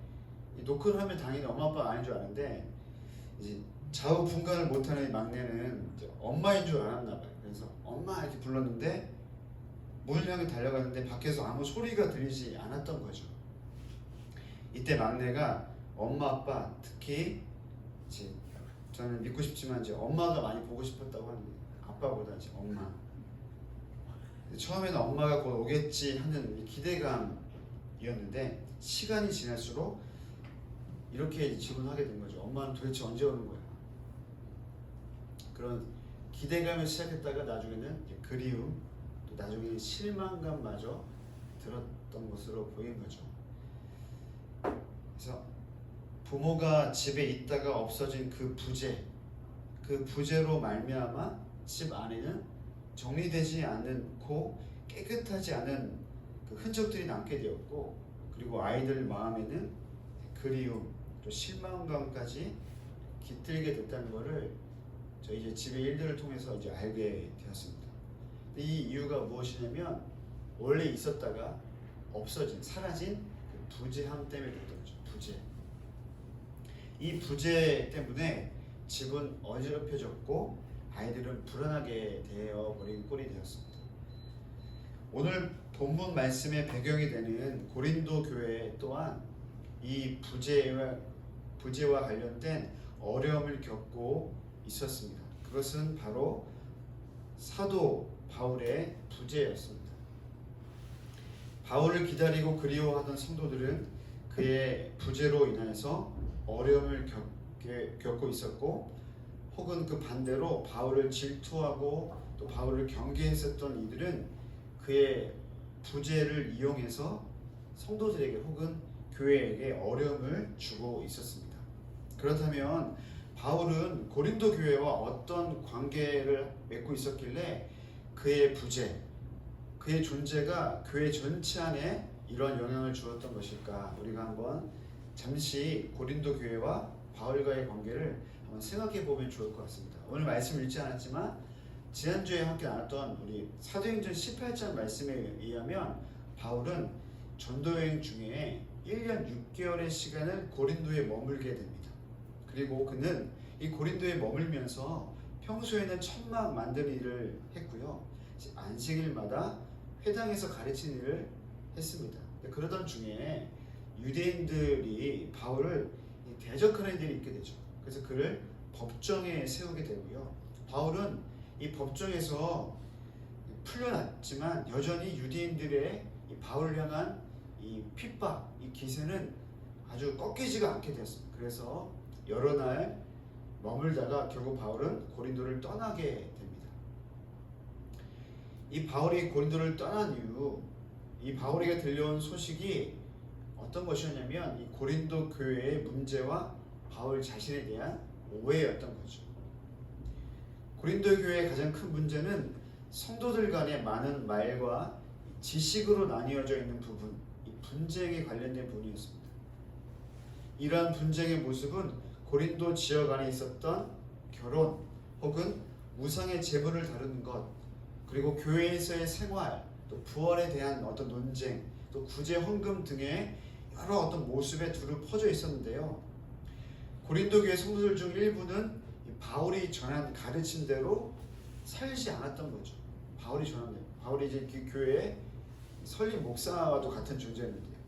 이 노크를 하면 당연히 엄마 아빠가 아닌 줄 아는데 이제 좌우 분간을 못하는 이 막내는 이제 엄마인 줄 알았나 봐요. 그래서 엄마 이렇게 불렀는데 문을 향해 달려갔는데 밖에서 아무 소리가 들리지 않았던 거죠. 이때 막내가 엄마 아빠 특히 이제 저는 믿고 싶지만 이제 엄마가 많이 보고 싶었다고 합니다. 아빠보다 이제 엄마. 처음에는 엄마가 곧 오겠지 하는 이 기대감이었는데 시간이 지날수록 이렇게 질문하게 된 거죠. 엄마는 도대체 언제 오는 거야? 그런 기대감을 시작했다가 나중에는 이제 그리움, 또 나중에는 실망감마저 들었던 것으로 보인 거죠. 그래서 부모가 집에 있다가 없어진 그 부재로 말미암아 집 안에는 정리되지 않고 깨끗하지 않은 그 흔적들이 남게 되었고, 그리고 아이들 마음에는 그리움 또 실망감까지 깃들게 됐다는 것을 저희 이제 집의 일들을 통해서 이제 알게 되었습니다. 이 이유가 무엇이냐면 원래 있었다가 없어진 사라진 그 부재함 때문에 그랬던 거죠. 부재. 이 부재 때문에 집은 어지럽혀졌고 아이들은 불안하게 되어 버린 꼴이 되었습니다. 오늘 본문 말씀의 배경이 되는 고린도 교회 또한 이 부재와 관련된 어려움을 겪고 있었습니다. 그것은 바로 사도 바울의 부재였습니다. 바울을 기다리고 그리워하던 성도들은 그의 부재로 인해서 어려움을 겪고 있었고, 혹은 그 반대로 바울을 질투하고 또 바울을 경계했었던 이들은 그의 부재를 이용해서 성도들에게 혹은 교회에게 어려움을 주고 있었습니다. 그렇다면 바울은 고린도 교회와 어떤 관계를 맺고 있었길래 그의 부재, 그의 존재가 교회 전체 안에 이런 영향을 주었던 것일까? 우리가 한번 잠시 고린도 교회와 바울과의 관계를 한번 생각해 보면 좋을 것 같습니다. 오늘 말씀 읽지 않았지만 지난주에 함께 나눴던 우리 사도행전 18장 말씀에 의하면 바울은 전도여행 중에 1년 6개월의 시간을 고린도에 머물게 됩니다. 그리고 그는 이 고린도에 머물면서 평소에는 천막 만드는 일을 했고요, 안식일마다 회당에서 가르치는 일을 했습니다. 그러던 중에 유대인들이 바울을 대적하는 일이 있게 되죠. 그래서 그를 법정에 세우게 되고요, 바울은 이 법정에서 풀려났지만 여전히 유대인들의 이 바울을 향한 이 핍박, 이 기세는 아주 꺾이지가 않게 되었습니다. 그래서 여러 날 머물다가 결국 바울은 고린도를 떠나게 됩니다. 이 바울이 고린도를 떠난 이후 이 바울에게 들려온 소식이 어떤 것이었냐면 이 고린도 교회의 문제와 바울 자신에 대한 오해였던 거죠. 고린도 교회의 가장 큰 문제는 성도들 간의 많은 말과 지식으로 나뉘어져 있는 부분, 이 분쟁에 관련된 부분이었습니다. 이러한 분쟁의 모습은 고린도 지역 안에 있었던 결혼 혹은 우상의 제물을 다루는 것, 그리고 교회에서의 생활, 또 부활에 대한 어떤 논쟁, 또 구제 헌금 등의 여러 어떤 모습에 두루 퍼져 있었는데요, 고린도 교회 성도들 중 일부는 바울이 전한 가르침대로 살지 않았던 거죠. 바울이 전한 대로. 바울이 이제 그 교회의 설립 목사와도 같은 존재였는데요.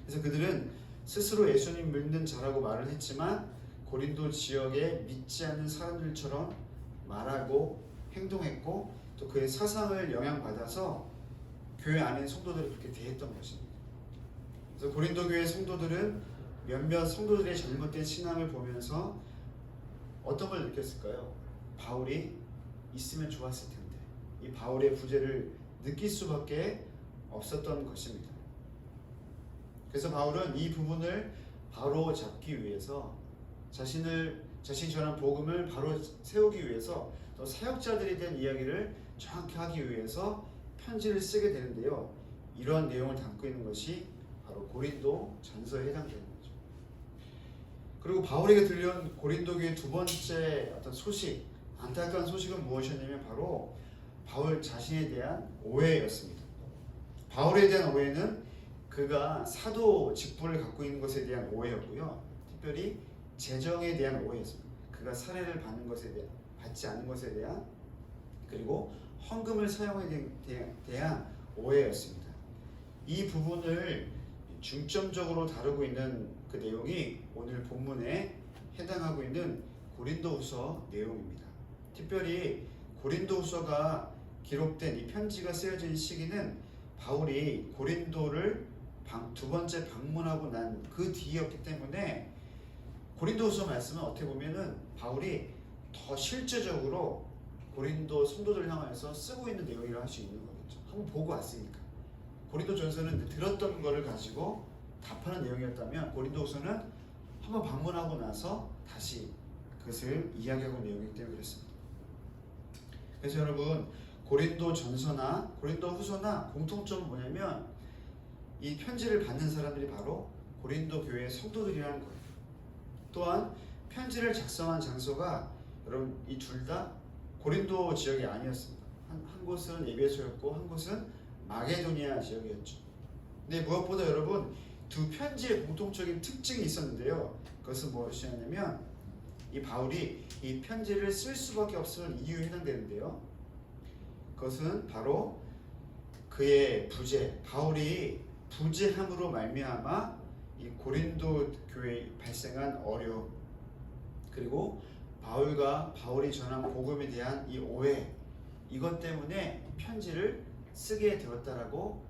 그래서 그들은 스스로 예수님 믿는 자라고 말을 했지만 고린도 지역에 믿지 않는 사람들처럼 말하고 행동했고, 또 그의 사상을 영향받아서 교회 안에 성도들을 그렇게 대했던 것입니다. 그래서 고린도 교회 성도들은 몇몇 성도들의 잘못된 신앙을 보면서 어떤 걸 느꼈을까요? 바울이 있으면 좋았을 텐데, 이 바울의 부재를 느낄 수밖에 없었던 것입니다. 그래서 바울은 이 부분을 바로 잡기 위해서 자신이 전한 복음을 바로 세우기 위해서 또 사역자들에 대한 이야기를 정확히 하기 위해서 편지를 쓰게 되는데요, 이런 내용을 담고 있는 것이 바로 고린도 전서에 해당되는 거죠. 그리고 바울에게 들려온 고린도 교회의 두 번째 어떤 소식, 안타까운 소식은 무엇이었냐면 바로 바울 자신에 대한 오해였습니다. 바울에 대한 오해는 그가 사도 직분을 갖고 있는 것에 대한 오해였고요. 특별히 재정에 대한 오해였습니다. 그가 사례를 받는 것에 대한, 받지 않는 것에 대한, 그리고 헌금을 사용에 대한 오해였습니다. 이 부분을 중점적으로 다루고 있는 그 내용이 오늘 본문에 해당하고 있는 고린도후서 내용입니다. 특별히 고린도후서가 기록된 이 편지가 쓰여진 시기는 바울이 고린도를 두 번째 방문하고 난 그 뒤였기 때문에 고린도후서 말씀은 어떻게 보면은 바울이 더 실제적으로 고린도 성도들을 향해서 쓰고 있는 내용이라 할 수 있는 거겠죠. 한번 보고 왔으니까. 고린도전서는 들었던 거를 가지고 답하는 내용이었다면 고린도후서는 한번 방문하고 나서 다시 그것을 이야기하고 있는 내용이기 때문에 그렇습니다. 그래서 여러분 고린도전서나 고린도후서나 공통점은 뭐냐면 이 편지를 받는 사람들이 바로 고린도 교회의 성도들이라는 거예요. 또한 편지를 작성한 장소가 여러분 이 둘 다 고린도 지역이 아니었습니다. 한 곳은 에베소였고 한 곳은 마게도니아 지역이었죠. 근데 무엇보다 여러분 두 편지의 공통적인 특징이 있었는데요. 그것은 무엇이냐면 이 바울이 이 편지를 쓸 수밖에 없었던 이유에 해당되는데요. 그것은 바로 그의 부재, 바울이 부재함으로 말미암아 이 고린도 교회에 발생한 어려움, 그리고 바울이 전한 복음에 대한 이 오해, 이것 때문에 편지를 쓰게 되었다라고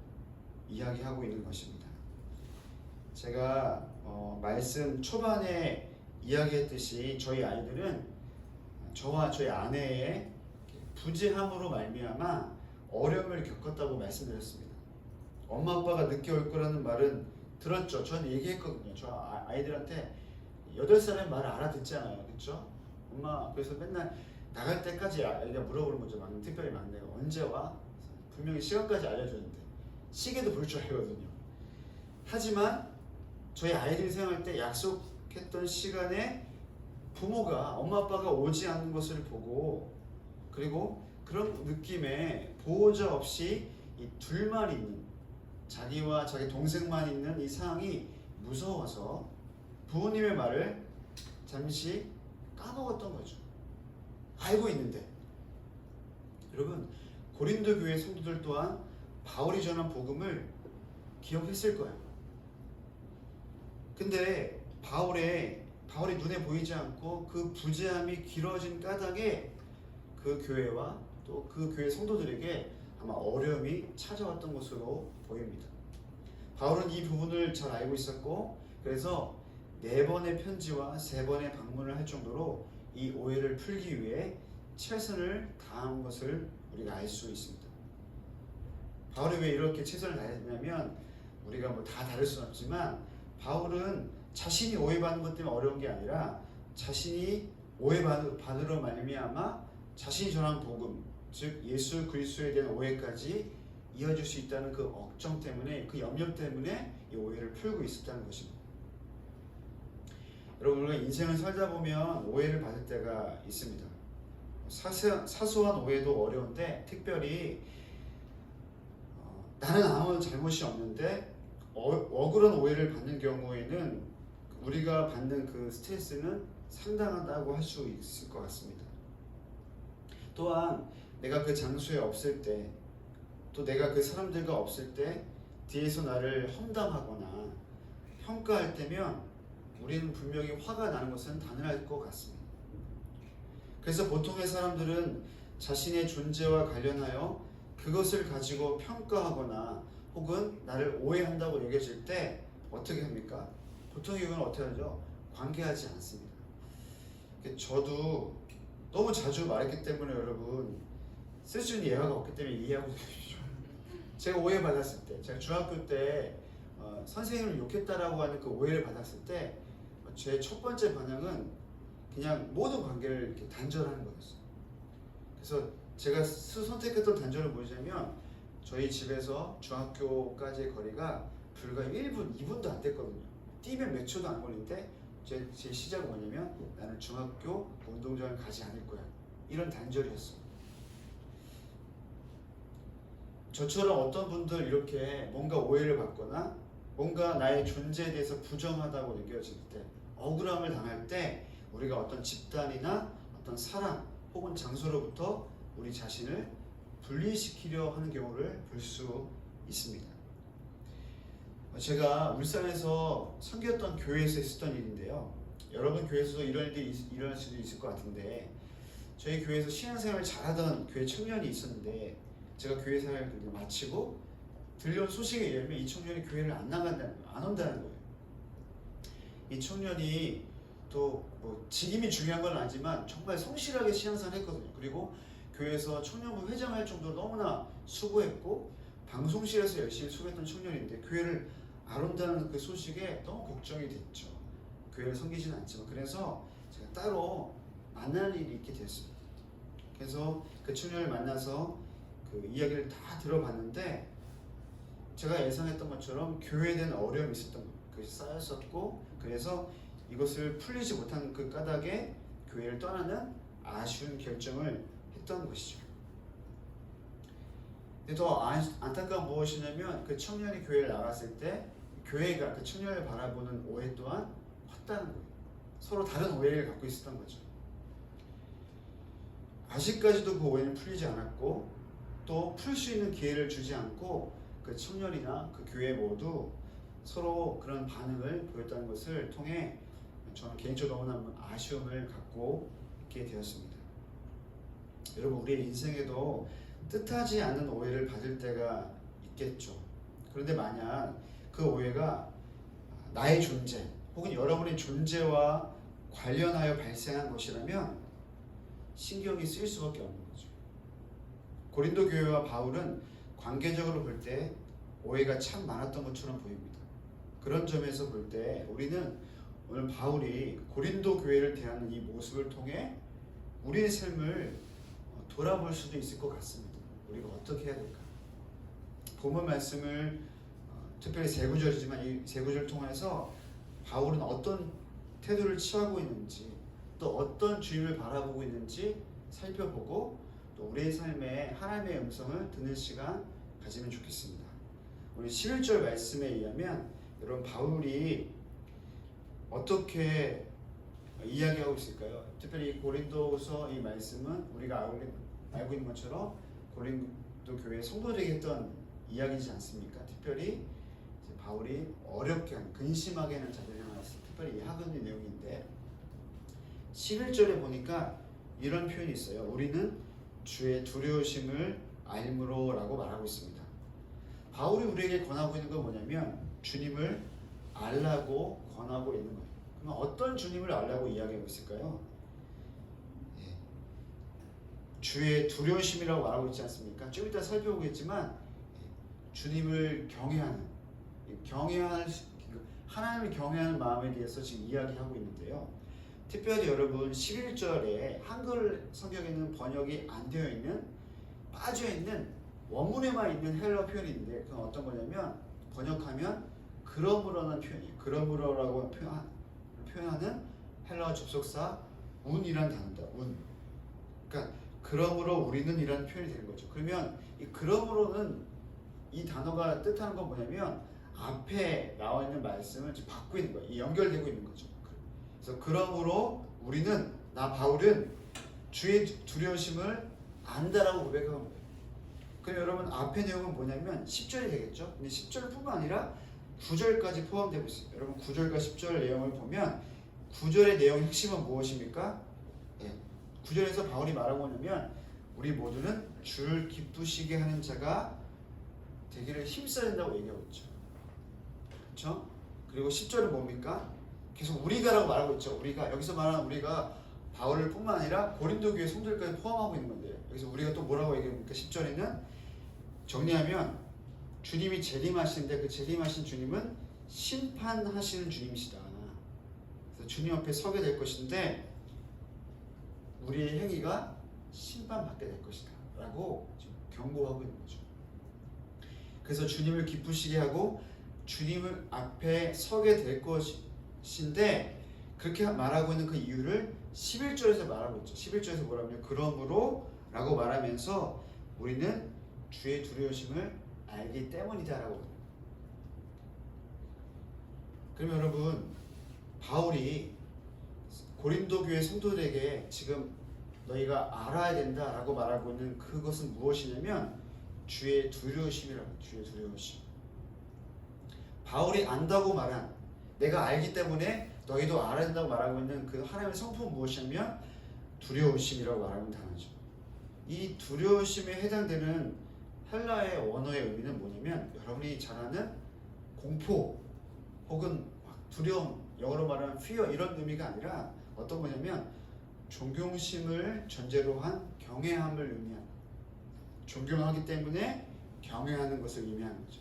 이야기하고 있는 것입니다. 제가 말씀 초반에 이야기했듯이 저희 아이들은 저와 저희 아내의 부재함으로 말미암아 어려움을 겪었다고 말씀드렸습니다. 엄마 아빠가 늦게 올 거라는 말은 들었죠. 저는 얘기했거든요. 저 아이들한테 8살의 말을 알아듣잖아요. 그렇죠? 엄마 그래서 맨날 나갈 때까지 아이가 물어보는 거죠. 특별히 막내가 언제 와? 분명히 시간까지 알려줬는데 시계도 볼 줄 알거든요. 하지만 저희 아이들이 생각할 때 약속했던 시간에 부모가 엄마 아빠가 오지 않는 것을 보고 그리고 그런 느낌에 보호자 없이 이 둘만 있는 자기와 자기 동생만 있는 이 상황이 무서워서 부모님의 말을 잠시 까먹었던 거죠. 알고 있는데 여러분 고린도 교회 성도들 또한 바울이 전한 복음을 기억했을 거예요. 근데 바울이 눈에 보이지 않고 그 부재함이 길어진 까닭에 그 교회와 또 그 교회 성도들에게 아마 어려움이 찾아왔던 것으로 보입니다. 바울은 이 부분을 잘 알고 있었고 그래서 4번의 편지와 3번의 방문을 할 정도로 이 오해를 풀기 위해 최선을 다한 것을 우리가 알 수 있습니다. 바울이 왜 이렇게 최선을 다했냐면 우리가 뭐 다 다를 수는 없지만 바울은 자신이 오해받는 것 때문에 어려운 게 아니라 자신이 오해받으러 말미암아 자신이 전한 복음, 즉 예수 그리스도에 대한 오해까지 이어질 수 있다는 그 걱정 때문에, 그 염려 때문에 이 오해를 풀고 있었다는 것입니다. 여러분, 우리가 인생을 살다 보면 오해를 받을 때가 있습니다. 사소한 오해도 어려운데 특별히 나는 아무 잘못이 없는데 억울한 오해를 받는 경우에는 우리가 받는 그 스트레스는 상당하다고 할 수 있을 것 같습니다. 또한 내가 그 장소에 없을 때, 또 내가 그 사람들과 없을 때 뒤에서 나를 험담하거나 평가할 때면 우리는 분명히 화가 나는 것은 당연할 것 같습니다. 그래서 보통의 사람들은 자신의 존재와 관련하여 그것을 가지고 평가하거나 혹은 나를 오해한다고 여겨질 때 어떻게 합니까? 보통의 경우는 어떻게 하죠? 관계하지 않습니다. 저도 너무 자주 말했기 때문에 여러분 쓸 수 있는 예화가 없기 때문에 이해하고 계십시오. 제가 오해받았을 때, 제가 중학교 때 선생님을 욕했다라고 하는 그 오해를 받았을 때 제 첫 번째 반응은 그냥 모든 관계를 이렇게 단절하는 거였어요. 그래서 제가 선택했던 단절은 뭐냐면 저희 집에서 중학교까지의 거리가 불과 1분, 2분도 안 됐거든요. 뛰면 몇 초도 안 걸리는데 제 시작은 뭐냐면 나는 중학교 운동장을 가지 않을 거야. 이런 단절이었어요. 저처럼 어떤 분들 이렇게 뭔가 오해를 받거나 뭔가 나의 존재에 대해서 부정하다고 느껴질 때, 억울함을 당할 때 우리가 어떤 집단이나 어떤 사람 혹은 장소로부터 우리 자신을 분리시키려 하는 경우를 볼 수 있습니다. 제가 울산에서 섬겼던 교회에서 있었던 일인데요. 여러분 교회에서도 이런 일이 일어날 수도 있을 것 같은데, 저희 교회에서 신앙생활을 잘하던 교회 청년이 있었는데, 제가 교회 생활을 마치고 들려온 소식에 의하면 이 청년이 교회를 안 나간다는 거예요. 안 온다는 거예요. 이 청년이 또 뭐 직임이 중요한 건 아니지만 정말 성실하게 신앙생활을 했거든요. 그리고 교회에서 청년부 회장할 정도로 너무나 수고했고 방송실에서 열심히 수고했던 청년인데 교회를 안 온다는 그 소식에 너무 걱정이 됐죠. 교회를 섬기지는 않지만. 그래서 제가 따로 만날 일이 있게 됐습니다. 그래서 그 청년을 만나서 그 이야기를 다 들어봤는데, 제가 예상했던 것처럼 교회에 대한 어려움이 있었던 거예요. 그것이 쌓였었고, 그래서 이것을 풀리지 못한 그 까닭에 교회를 떠나는 아쉬운 결정을 했던 것이죠. 근데 더 안타까운 무엇이냐면, 그 청년이 교회를 나갔을 때 교회가 그 청년을 바라보는 오해 또한 컸다는 거예요. 서로 다른 오해를 갖고 있었던 거죠. 아직까지도 그 오해는 풀리지 않았고, 또 풀 수 있는 기회를 주지 않고 그 청년이나 그 교회 모두 서로 그런 반응을 보였다는 것을 통해 저는 개인적으로 너무나 아쉬움을 갖고 있게 되었습니다. 여러분, 우리의 인생에도 뜻하지 않은 오해를 받을 때가 있겠죠. 그런데 만약 그 오해가 나의 존재 혹은 여러분의 존재와 관련하여 발생한 것이라면 신경이 쓰일 수밖에 없는 거죠. 고린도 교회와 바울은 관계적으로 볼 때 오해가 참 많았던 것처럼 보입니다. 그런 점에서 볼 때 우리는 오늘 바울이 고린도 교회를 대하는 이 모습을 통해 우리의 삶을 돌아볼 수도 있을 것 같습니다. 우리가 어떻게 해야 될까? 본문 말씀을 특별히 세 구절이지만 이 세 구절을 통해서 바울은 어떤 태도를 취하고 있는지, 또 어떤 주님을 바라보고 있는지 살펴보고 또 우리의 삶에 하나님의 음성을 듣는 시간 가지면 좋겠습니다. 우리 11절 말씀에 의하면 여러분 바울이 어떻게 이야기하고 있을까요? 특별히 고린도서 이 말씀은 우리가 알고 있는 것처럼 고린도 교회 성도들에게 했던 이야기지 않습니까? 특별히 바울이 어렵게 하는, 근심하게 하는 자들을 향해서 특별히 하는 내용인데, 11절에 보니까 이런 표현이 있어요. 우리는 주의 두려우심을 알므로 라고 말하고 있습니다. 바울이 우리에게 권하고 있는 건 뭐냐면 주님을 알라고 권하고 있는 거예요. 그럼 어떤 주님을 알라고 이야기하고 있을까요? 주의 두려우심이라고 말하고 있지 않습니까? 좀 이따 살펴보겠지만 주님을 경외하는 하나님을 경외하는 마음에 대해서 지금 이야기하고 있는데요. 특별히 여러분 11절에 한글 성경에는 번역이 안 되어 있는, 빠져 있는 원문에만 있는 헬러 표현이 있는데, 그건 어떤 거냐면 번역하면 그러므로라는 표현이에요. 그러므로라고 표현하는 헬러 접속사 운이란 단어다. 운. 그러니까 그러므로 우리는 이라는 표현이 되는 거죠. 그러면 이 그러므로는 이 단어가 뜻하는 건 뭐냐면 앞에 나와 있는 말씀을 지금 받고 있는 거예요. 연결되고 있는 거죠. 그래서 그러므로 우리는, 나 바울은 주의 두려우심을 안다라고 고백하는 거예요. 그럼 여러분 앞에 내용은 뭐냐면 10절이 되겠죠. 근데 10절뿐만 아니라 9절까지 포함되고 있어요. 여러분 9절과 10절 내용을 보면 9절의 내용 핵심은 무엇입니까? 9절에서 바울이 말하고 있냐면 우리 모두는 주를 기쁘시게 하는 자가 되기를 힘써야 된다고 얘기하고 있죠. 그렇죠? 그리고 10절은 뭡니까? 계속 우리가라고 말하고 있죠. 우리가, 여기서 말하는 우리가 바울을 뿐만 아니라 고린도 교회 성도들까지 포함하고 있는 건데요. 여기서 우리가 또 뭐라고 얘기합니까? 10절에는 정리하면 주님이 재림하시는데 그 재림하신 주님은 심판하시는 주님이시다. 그래서 주님 앞에 서게 될 것인데 우리의 행위가 심판받게 될 것이다 라고 지금 경고하고 있는 거죠. 그래서 주님을 기쁘시게 하고 주님을 앞에 서게 될 것인데, 그렇게 말하고 있는 그 이유를 11절에서 말하고 있죠. 11절에서 뭐라면 그러므로 라고 말하면서 우리는 주의 두려우심을 알기 때문이다라고. 그럼 여러분, 바울이 고린도 교회 성도들에게 지금 너희가 알아야 된다라고 말하고 있는 그것은 무엇이냐면 주의 두려우심이라고. 주의 두려우심. 바울이 안다고 말한, 내가 알기 때문에 너희도 알아야 된다고 말하고 있는 그 하나님의 성품은 무엇이냐면 두려우심이라고 말하는 단어죠. 이 두려우심에 해당되는 헬라의 원어의 의미는 뭐냐면 여러분이 잘 아는 공포 혹은 두려움, 영어로 말하는 fear, 이런 의미가 아니라 어떤 거냐면 존경심을 전제로 한 경외함을 의미합니다. 존경하기 때문에 경외하는 것을 의미하는 거죠.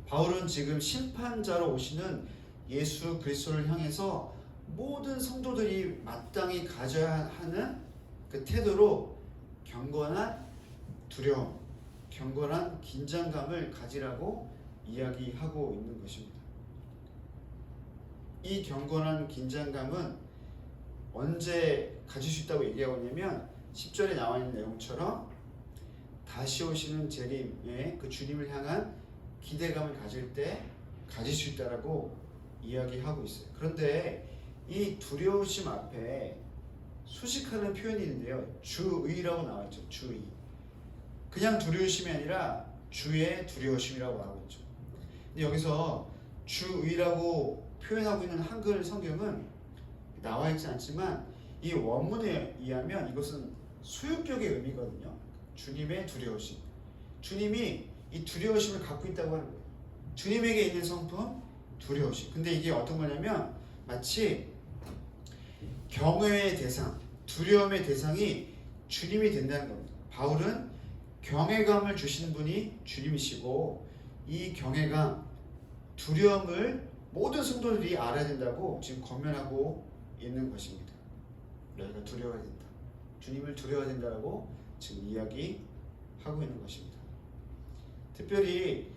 바울은 지금 심판자로 오시는 예수 그리스도를 향해서 모든 성도들이 마땅히 가져야 하는 그 태도로 경건한 두려움, 경건한 긴장감을 가지라고 이야기하고 있는 것입니다. 이 경건한 긴장감은 언제 가질 수 있다고 얘기하고 있냐면 10절에 나와 있는 내용처럼 다시 오시는 재림의 그 주님을 향한 기대감을 가질 때 가질 수 있다라고 이야기하고 있어요. 그런데 이 두려우심 앞에 수식하는 표현이 있는데요. 주의라고 나와 있죠. 주의. 그냥 두려우심이 아니라 주의 두려우심이라고 말하고 있죠. 근데 여기서 주의라고 표현하고 있는 한글 성경은 나와 있지 않지만 이 원문에 의하면 이것은 소유격의 의미거든요. 주님의 두려우심. 주님이 이 두려우심을 갖고 있다고 하는 거예요. 주님에게 있는 성품, 두려우심. 근데 이게 어떤 거냐면 마치 경외의 대상, 두려움의 대상이 주님이 된다는 겁니다. 바울은 경외감을 주시는 분이 주님이시고 이 경외감, 두려움을 모든 성도들이 알아야 된다고 지금 권면하고 있는 것입니다. 너희가 두려워야 된다. 주님을 두려워야 된다고 지금 이야기하고 있는 것입니다. 특별히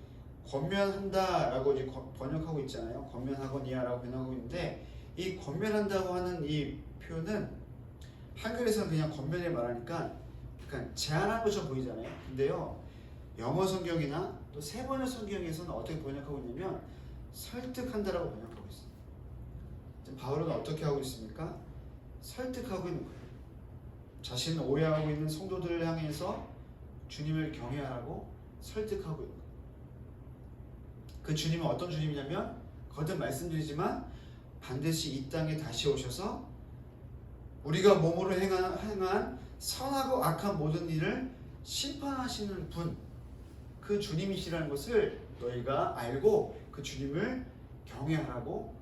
권면한다라고 이제 번역하고 있잖아요. 권면하거니아라고 번역하고 있는데 이 권면한다고 하는 이 표현은 한글에서는 그냥 권면을 말하니까 약간 제안한 것처럼 보이잖아요. 근데요, 영어 성경이나 또 세번역 성경에서는 어떻게 번역하고 있냐면 설득한다라고 번역하고 있어요. 지금 바울은 어떻게 하고 있습니까? 설득하고 있는 거예요. 자신을 오해하고 있는 성도들을 향해서 주님을 경외하라고 설득하고 있는 거예요. 그 주님은 어떤 주님이냐면 거듭 말씀드리지만 반드시 이 땅에 다시 오셔서 우리가 몸으로 행한 선하고 악한 모든 일을 심판하시는 분, 그 주님이시라는 것을 너희가 알고 그 주님을 경외하라고,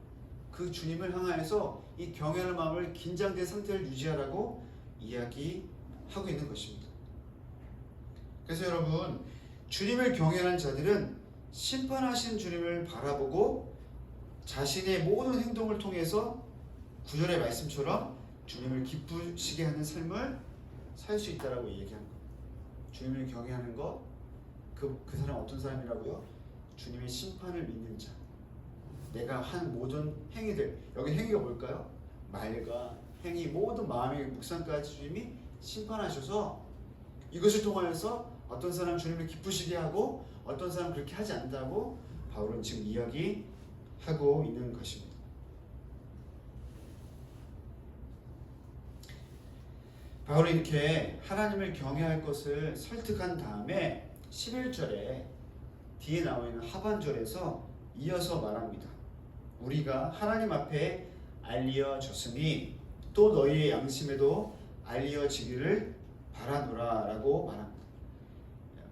그 주님을 향하여서 이 경외하는 마음을 긴장된 상태를 유지하라고 이야기하고 있는 것입니다. 그래서 여러분, 주님을 경외하는 자들은 심판하신 주님을 바라보고 자신의 모든 행동을 통해서 구절의 말씀처럼 주님을 기쁘시게 하는 삶을 살 수 있다라고 얘기하는 거예요. 주님을 경외하는 것, 그 사람 어떤 사람이라고요? 주님의 심판을 믿는 자. 내가 한 모든 행위들, 여기 행위가 뭘까요? 말과 행위, 모든 마음의 묵상까지 주님이 심판하셔서 이것을 통하여서 어떤 사람 주님을 기쁘시게 하고 어떤 사람 그렇게 하지 않는다고 바울은 지금 이야기하고 있는 것입니다. 바울이 이렇게 하나님을 경외할 것을 설득한 다음에 11절에 뒤에 나와 있는 하반절에서 이어서 말합니다. 우리가 하나님 앞에 알려졌으니 또 너희의 양심에도 알려지기를 바라노라 라고 말합니다.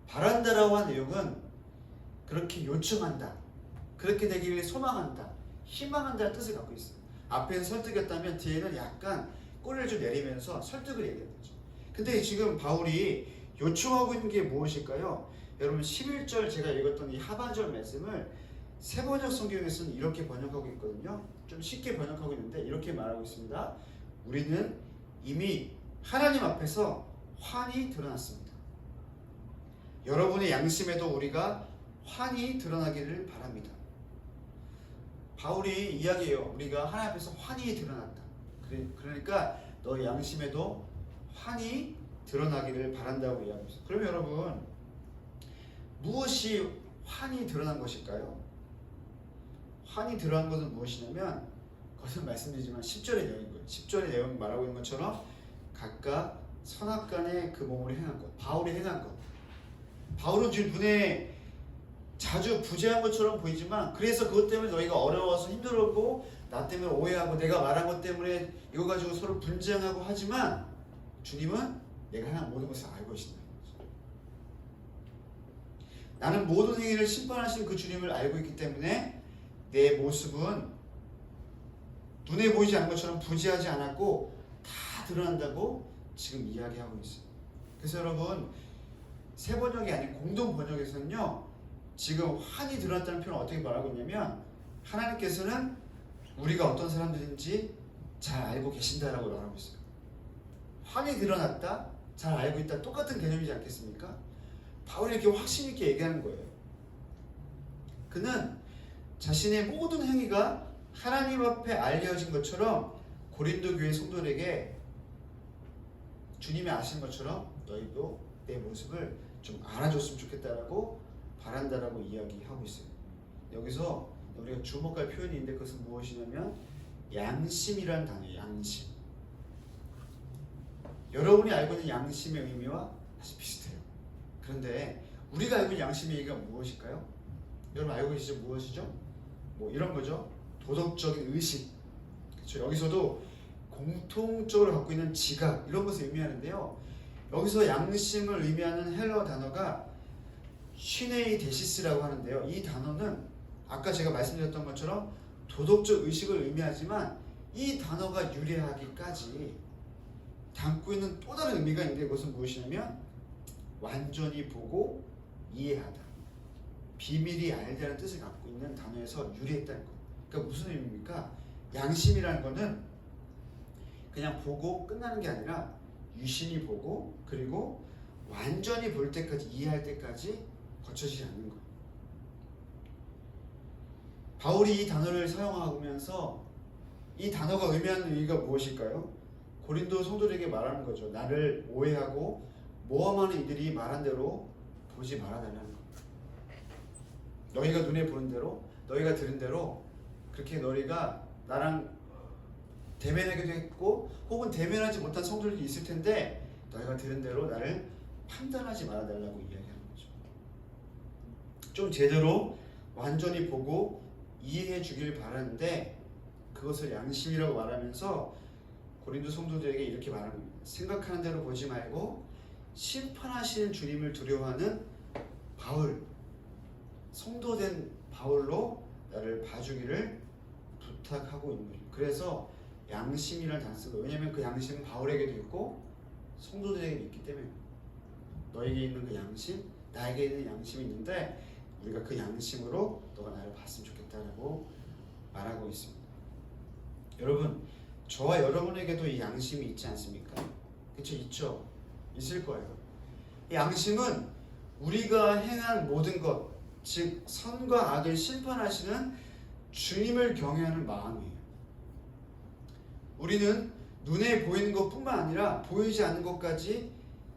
바란다라고 한 내용은 그렇게 요청한다, 그렇게 되기를 소망한다, 희망한다는 뜻을 갖고 있어요. 앞에는 설득했다면 뒤에는 약간 꼬리를 좀 내리면서 설득을 얘기하는 거죠. 근데 지금 바울이 요청하고 있는 게 무엇일까요? 여러분 11절 제가 읽었던 이 하반절 말씀을 세번역 성경에서는 이렇게 번역하고 있거든요. 좀 쉽게 번역하고 있는데 이렇게 말하고 있습니다. 우리는 이미 하나님 앞에서 환히 드러났습니다. 여러분의 양심에도 우리가 환히 드러나기를 바랍니다. 바울이 이야기해요. 우리가 하나님 앞에서 환히 드러났다. 그러니까 너 양심에도 환히 드러나기를 바란다고 이야기합니다. 그럼 여러분, 무엇이 환히 드러난 것일까요? 환히 드러난 것은 무엇이냐면, 그것은 말씀드리지만 10절의 내용인 거예요. 10절의 내용 말하고 있는 것처럼 각각 선악간에 그 몸으로 행한 것, 바울이 행한 것. 바울은 지금 눈에 자주 부재한 것처럼 보이지만, 그래서 그것 때문에 너희가 어려워서 힘들었고 나 때문에 오해하고 내가 말한 것 때문에 이거 가지고 서로 분쟁하고 하지만, 주님은 내가 하는 모든 것을 알고 계신다는 거죠. 나는 모든 행위를 심판하시는 그 주님을 알고 있기 때문에 내 모습은 눈에 보이지 않는 것처럼 부재하지 않았고 다 드러난다고 지금 이야기하고 있어요. 그래서 여러분, 새 번역이 아닌 공동 번역에서는요, 지금 환히 드러났다는 표현을 어떻게 말하고 있냐면, 하나님께서는 우리가 어떤 사람들인지 잘 알고 계신다라고 말하고 있어요. 환히 드러났다, 잘 알고 있다, 똑같은 개념이지 않겠습니까? 바울이 이렇게 확신 있게 얘기하는 거예요. 그는 자신의 모든 행위가 하나님 앞에 알려진 것처럼 고린도 교회 성도들에게 주님이 아시는 것처럼 너희도 내 모습을 좀 알아줬으면 좋겠다라고 바란다라고 이야기하고 있어요. 여기서 우리가 주목할 표현이 있는데, 그것은 무엇이냐면 양심이라는 단어예요. 양심. 여러분이 알고 있는 양심의 의미와 사실 비슷해요. 그런데 우리가 알고 있는 양심의 의미가 무엇일까요? 여러분 알고 계시죠? 무엇이죠? 뭐 이런 거죠. 도덕적인 의식. 그렇죠. 여기서도 공통적으로 갖고 있는 지각, 이런 것을 의미하는데요. 여기서 양심을 의미하는 헬러 단어가 시네이 데시스라고 하는데요. 이 단어는 아까 제가 말씀드렸던 것처럼 도덕적 의식을 의미하지만, 이 단어가 유래하기까지 담고 있는 또 다른 의미가 있는데, 그것은 무엇이냐면 완전히 보고 이해하다, 비밀이 알다는 뜻을 갖고 있는 단어에서 유래했다는 거예요. 그러니까 무슨 의미입니까? 양심이라는 거는 그냥 보고 끝나는 게 아니라 유심히 보고, 그리고 완전히 볼 때까지, 이해할 때까지 거쳐지지 않는 거예요. 바울이 이 단어를 사용하면서 이 단어가 의미하는 의미가 무엇일까요? 고린도 성도들에게 말하는 거죠. 나를 오해하고 모함하는 이들이 말한 대로 보지 말아달라는 거예요. 너희가 눈에 보는 대로, 너희가 들은 대로 그렇게 너희가 나랑 대면하기도 했고, 혹은 대면하지 못한 성도들이 있을 텐데, 너희가 들은 대로 나를 판단하지 말아달라고 이야기하는 거죠. 좀 제대로 완전히 보고 이해해 주길 바라는데, 그것을 양심이라고 말하면서 고린도 성도들에게 이렇게 말하는 겁니다. 생각하는 대로 보지 말고 심판하시는 주님을 두려워하는 바울, 성도된 바울로 나를 봐주기를 부탁하고 있는 거죠. 그래서 양심이라는 단어를 쓰고, 왜냐하면 그 양심은 바울에게도 있고 성도들에게도 있기 때문에, 너에게 있는 그 양심, 나에게 있는 양심이 있는데 우리가 그 양심으로 너가 나를 봤으면 좋겠다라고 말하고 있습니다. 여러분, 저와 여러분에게도 이 양심이 있지 않습니까? 그렇죠? 있죠? 있을 거예요. 이 양심은 우리가 행한 모든 것, 즉 선과 악을 심판하시는 주님을 경외하는 마음이에요. 우리는 눈에 보이는 것뿐만 아니라 보이지 않는 것까지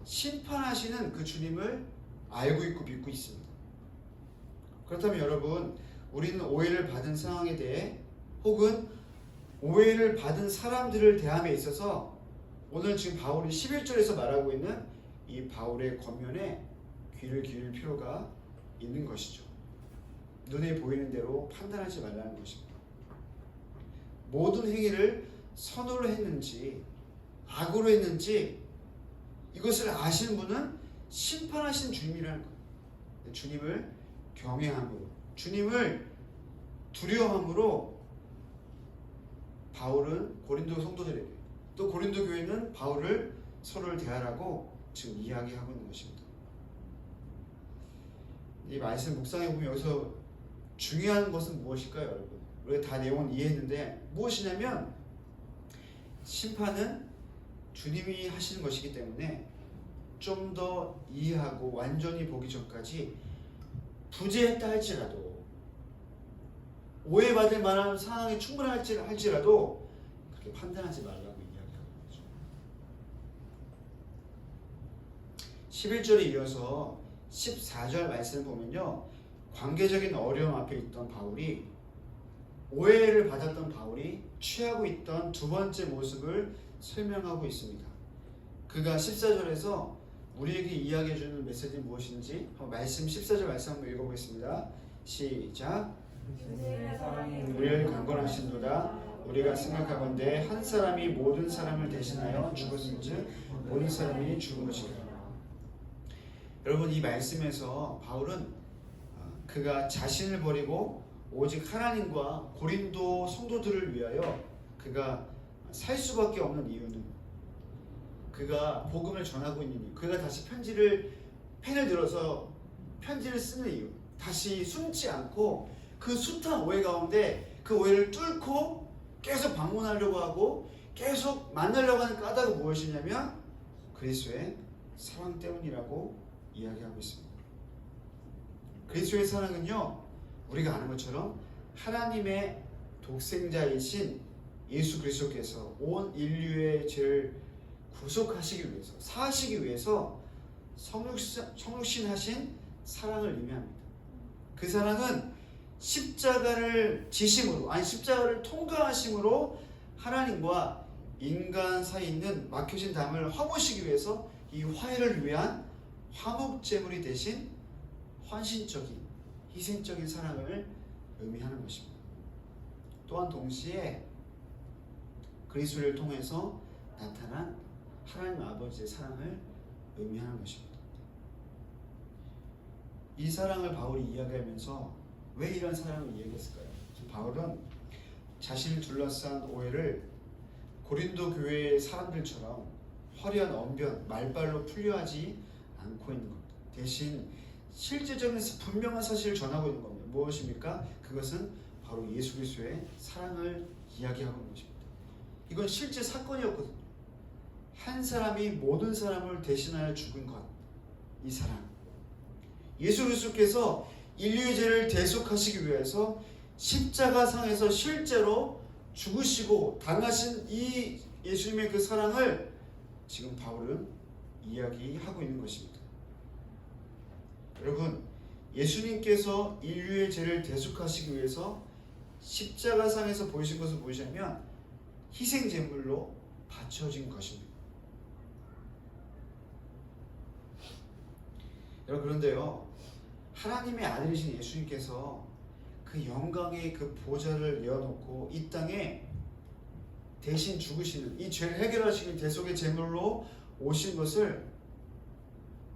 심판하시는 그 주님을 알고 있고 믿고 있습니다. 그렇다면 여러분, 우리는 오해를 받은 상황에 대해, 혹은 오해를 받은 사람들을 대함에 있어서 오늘 지금 바울이 11절에서 말하고 있는 이 바울의 권면에 귀를 기울일 필요가 있는 것이죠. 눈에 보이는 대로 판단하지 말라는 것입니다. 모든 행위를 선으로 했는지 악으로 했는지 이것을 아시는 분은 심판하신 주님이라는 거예요. 주님을 경외함으로, 주님을 두려워함으로 바울은 고린도 성도들에게, 또 고린도 교회는 바울을 서로를 대하라고 지금 이야기하고 있는 것입니다. 이 말씀 묵상해 보면 여기서 중요한 것은 무엇일까요, 여러분? 우리가 다 내용은 이해했는데 무엇이냐면, 심판은 주님이 하시는 것이기 때문에 좀 더 이해하고 완전히 보기 전까지 부재했다 할지라도 오해받을 만한 상황이 충분할지라도 그렇게 판단하지 말라고 이야기하는 거죠. 11절에 이어서 14절 말씀을 보면요, 관계적인 어려움 앞에 있던 바울이, 오해를 받았던 바울이 취하고 있던 두 번째 모습을 설명하고 있습니다. 그가 14절에서 우리에게 이야기해주는 메시지는 무엇인지 말씀 14절 말씀 한번 읽어보겠습니다. 시작. 우리를 강권하신도다. 우리가 생각하건대 한 사람이 모든 사람을 대신하여 죽었은즉 모든 사람이 죽은 것이라. 여러분, 이 말씀에서 바울은 그가 자신을 버리고 오직 하나님과 고린도 성도들을 위하여 그가 살 수밖에 없는 이유는, 그가 복음을 전하고 있는 이유, 그가 다시 펜을 들어서 편지를 쓰는 이유, 다시 숨지 않고 그 숱한 오해 가운데 그 오해를 뚫고 계속 방문하려고 하고 계속 만나려고 하는 까닭은 무엇이냐면 그리스도의 사랑 때문이라고 이야기하고 있습니다. 그리스도의 사랑은요, 우리가 아는 것처럼 하나님의 독생자이신 예수 그리스도께서 온 인류의 죄를 구속하시기 위해서, 사하시기 위해서 성육신하신 사랑을 의미합니다. 그 사랑은 십자가를 지심으로, 아니 십자가를 통과하심으로 하나님과 인간 사이에 있는 막혀진 담을 화보시기 위해서 이 화해를 위한 화목제물이 되신 헌신적인, 희생적인 사랑을 의미하는 것입니다. 또한 동시에 그리스도를 통해서 나타난 하나님 아버지의 사랑을 의미하는 것입니다. 이 사랑을 바울이 이야기하면서 왜 이런 사랑을 이야기했을까요? 바울은 자신을 둘러싼 오해를 고린도 교회의 사람들처럼 화려한 언변, 말발로 풀려하지 않고 있는 겁니다. 대신 실제적인 분명한 사실을 전하고 있는 겁니다. 무엇입니까? 그것은 바로 예수 그리스도의 사랑을 이야기하고 있는 것입니다. 이건 실제 사건이었거든요. 한 사람이 모든 사람을 대신하여 죽은 것, 이 사랑. 예수 그리스도께서 인류의 죄를 대속하시기 위해서 십자가상에서 실제로 죽으시고 당하신 이 예수님의 그 사랑을 지금 바울은 이야기하고 있는 것입니다. 여러분, 예수님께서 인류의 죄를 대속하시기 위해서 십자가상에서 보이신 것은 무엇이냐면 희생제물로 바쳐진 것입니다. 여러분, 그런데요, 하나님의 아들이신 예수님께서 그 영광의 그 보좌를 내어놓고 이 땅에 대신 죽으시는, 이 죄를 해결하시는 대속의 제물로 오신 것을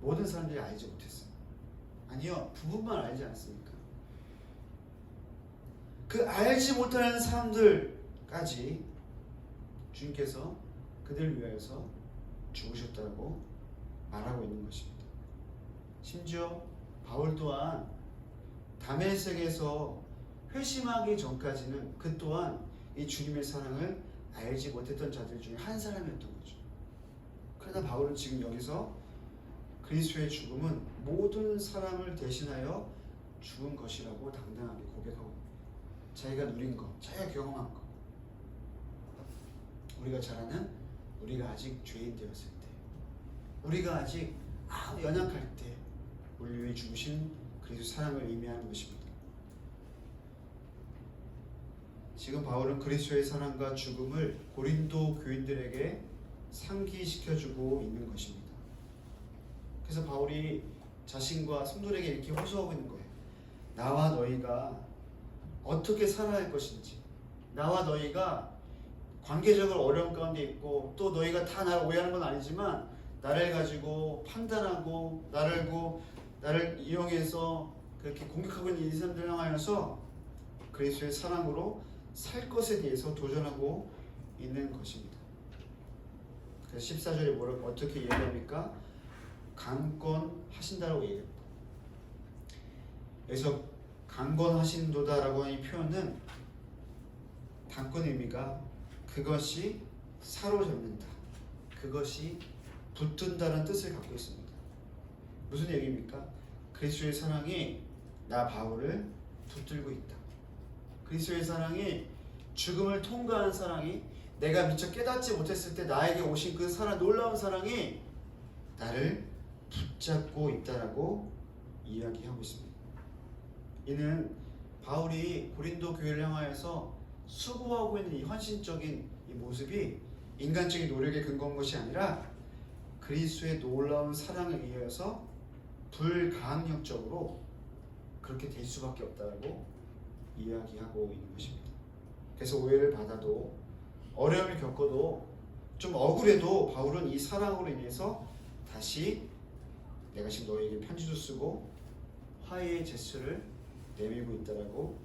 모든 사람들이 알지 못했어요. 아니요, 부분만 알지 않습니까? 그 알지 못하는 사람들까지 주님께서 그들을 위하여서 죽으셨다고 말하고 있는 것입니다. 심지어 바울 또한 다메섹에서 회심하기 전까지는 그 또한 이 주님의 사랑을 알지 못했던 자들 중에 한 사람이었던 거죠. 그러나 바울은 지금 여기서 그리스도의 죽음은 모든 사람을 대신하여 죽은 것이라고 당당하게 고백하고, 자기가 누린 것, 자기가 경험한 것, 우리가 잘 아는, 우리가 아직 죄인 되었을 때, 우리가 아직 아주 연약할 때 우리 위해 죽으신 그리스도 사랑을 의미하는 것입니다. 지금 바울은 그리스도의 사랑과 죽음을 고린도 교인들에게 상기시켜주고 있는 것입니다. 그래서 바울이 자신과 성도들에게 이렇게 호소하고 있는 거예요. 나와 너희가 어떻게 살아야 할 것인지, 나와 너희가 관계적으로 어려운 가운데 있고, 또 너희가 다 나를 오해하는 건 아니지만 나를 가지고 판단하고 나를 이용해서 그렇게 공격하고 있는 이 사람들을 향하여서 그리스도의 사랑으로 살 것에 대해서 도전하고 있는 것입니다. 그래서 14절에 어떻게 얘기합니까? 강권하신다라고 얘기합니다. 여기서 강권하신도다라고 하는 이 표현은 단권의 의미가 그것이 사로잡는다, 그것이 붙든다는 뜻을 갖고 있습니다. 무슨 얘기입니까? 그리스도의 사랑이 나 바울을 붙들고 있다. 그리스도의 사랑이 죽음을 통과한 사랑이 내가 미처 깨닫지 못했을 때 나에게 오신 그 사랑, 놀라운 사랑이 나를 붙잡고 있다라고 이야기하고 있습니다. 이는 바울이 고린도 교회를 향하여서 수고하고 있는 이 헌신적인 이 모습이 인간적인 노력에 근거한 것이 아니라 그리스도의 놀라운 사랑에 의해서 불가항력적으로 그렇게 될 수밖에 없다고 이야기하고 있는 것입니다. 그래서 오해를 받아도 어려움을 겪어도 좀 억울해도 바울은 이 사랑으로 인해서 다시 내가 지금 너에게 편지도 쓰고 화해의 제스처를 내밀고 있다라고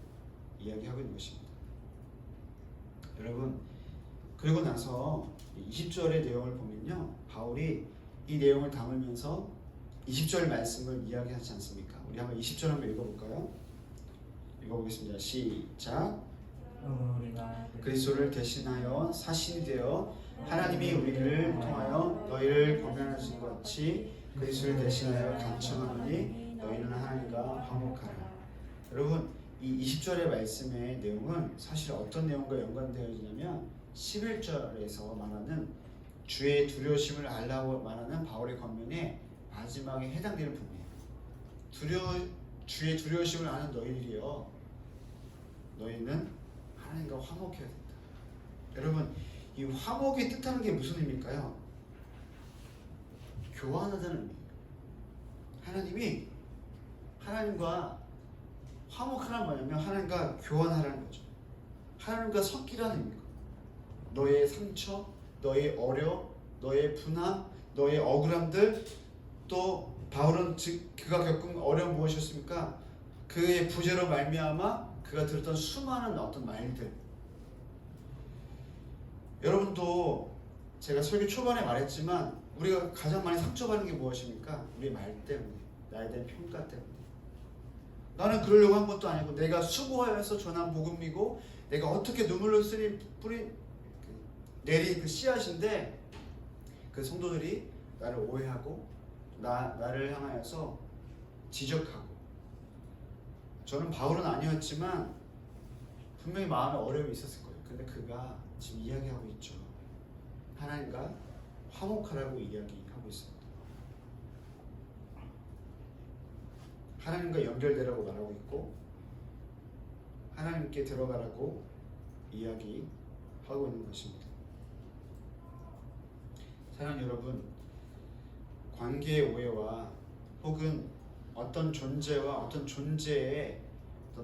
이야기하고 있는 것입니다. 여러분, 그리고 나서 20절의 내용을 보면요, 바울이 이 내용을 담으면서 20절 말씀을 이야기하지 않습니까? 우리 한번 20절 한번 읽어볼까요? 읽어보겠습니다. 시작. 그리스도를 대신하여 사신이 되어 하나님이 우리를 통하여 너희를 권면하신 것 같이 그리스도를 대신하여 간청하노니 너희는 하나님과 화목하라. 여러분, 이 20절의 말씀의 내용은 사실 어떤 내용과 연관되어 있냐면 11절에서 말하는 주의 두려우심을 알라고 말하는 바울의 권면에 마지막에 해당되는 부분이에요. 주의 두려우심을 아는 너희들이여, 너희는 하나님과 화목해야 된다. 여러분, 이 화목이 뜻하는 게 무슨 의미일까요? 교환하다는 의미예요. 하나님이 하나님과 화목하라는 뭐냐면 하나님과 교환하라는 거죠. 하나님과 섞이라는 의미고, 너의 상처, 너의 어려, 너의 분함, 너의 억울함들, 또 바울은 그가 겪은 어려움 무엇이었습니까? 그의 부재로 말미암아 그가 들었던 수많은 어떤 말들. 여러분도 제가 설교 초반에 말했지만 우리가 가장 많이 상처받는 게 무엇입니까? 우리의 말 때문에, 나에 대한 평가 때문에. 나는 그러려고 한 것도 아니고 내가 수고하여서 전한 복음이고 내가 어떻게 눈물로 내린 그 씨앗인데 그 성도들이 나를 오해하고 나를 향하여서 지적하고, 저는 바울은 아니었지만 분명히 마음에 어려움이 있었을 거예요. 근데 그가 지금 이야기하고 있죠. 하나님과 화목하라고 이야기하고 있습니다. 하나님과 연결되라고 말하고 있고 하나님께 들어가라고 이야기하고 있는 것입니다. 사랑하는 여러분, 관계의 오해와 혹은 어떤 존재와 어떤 존재의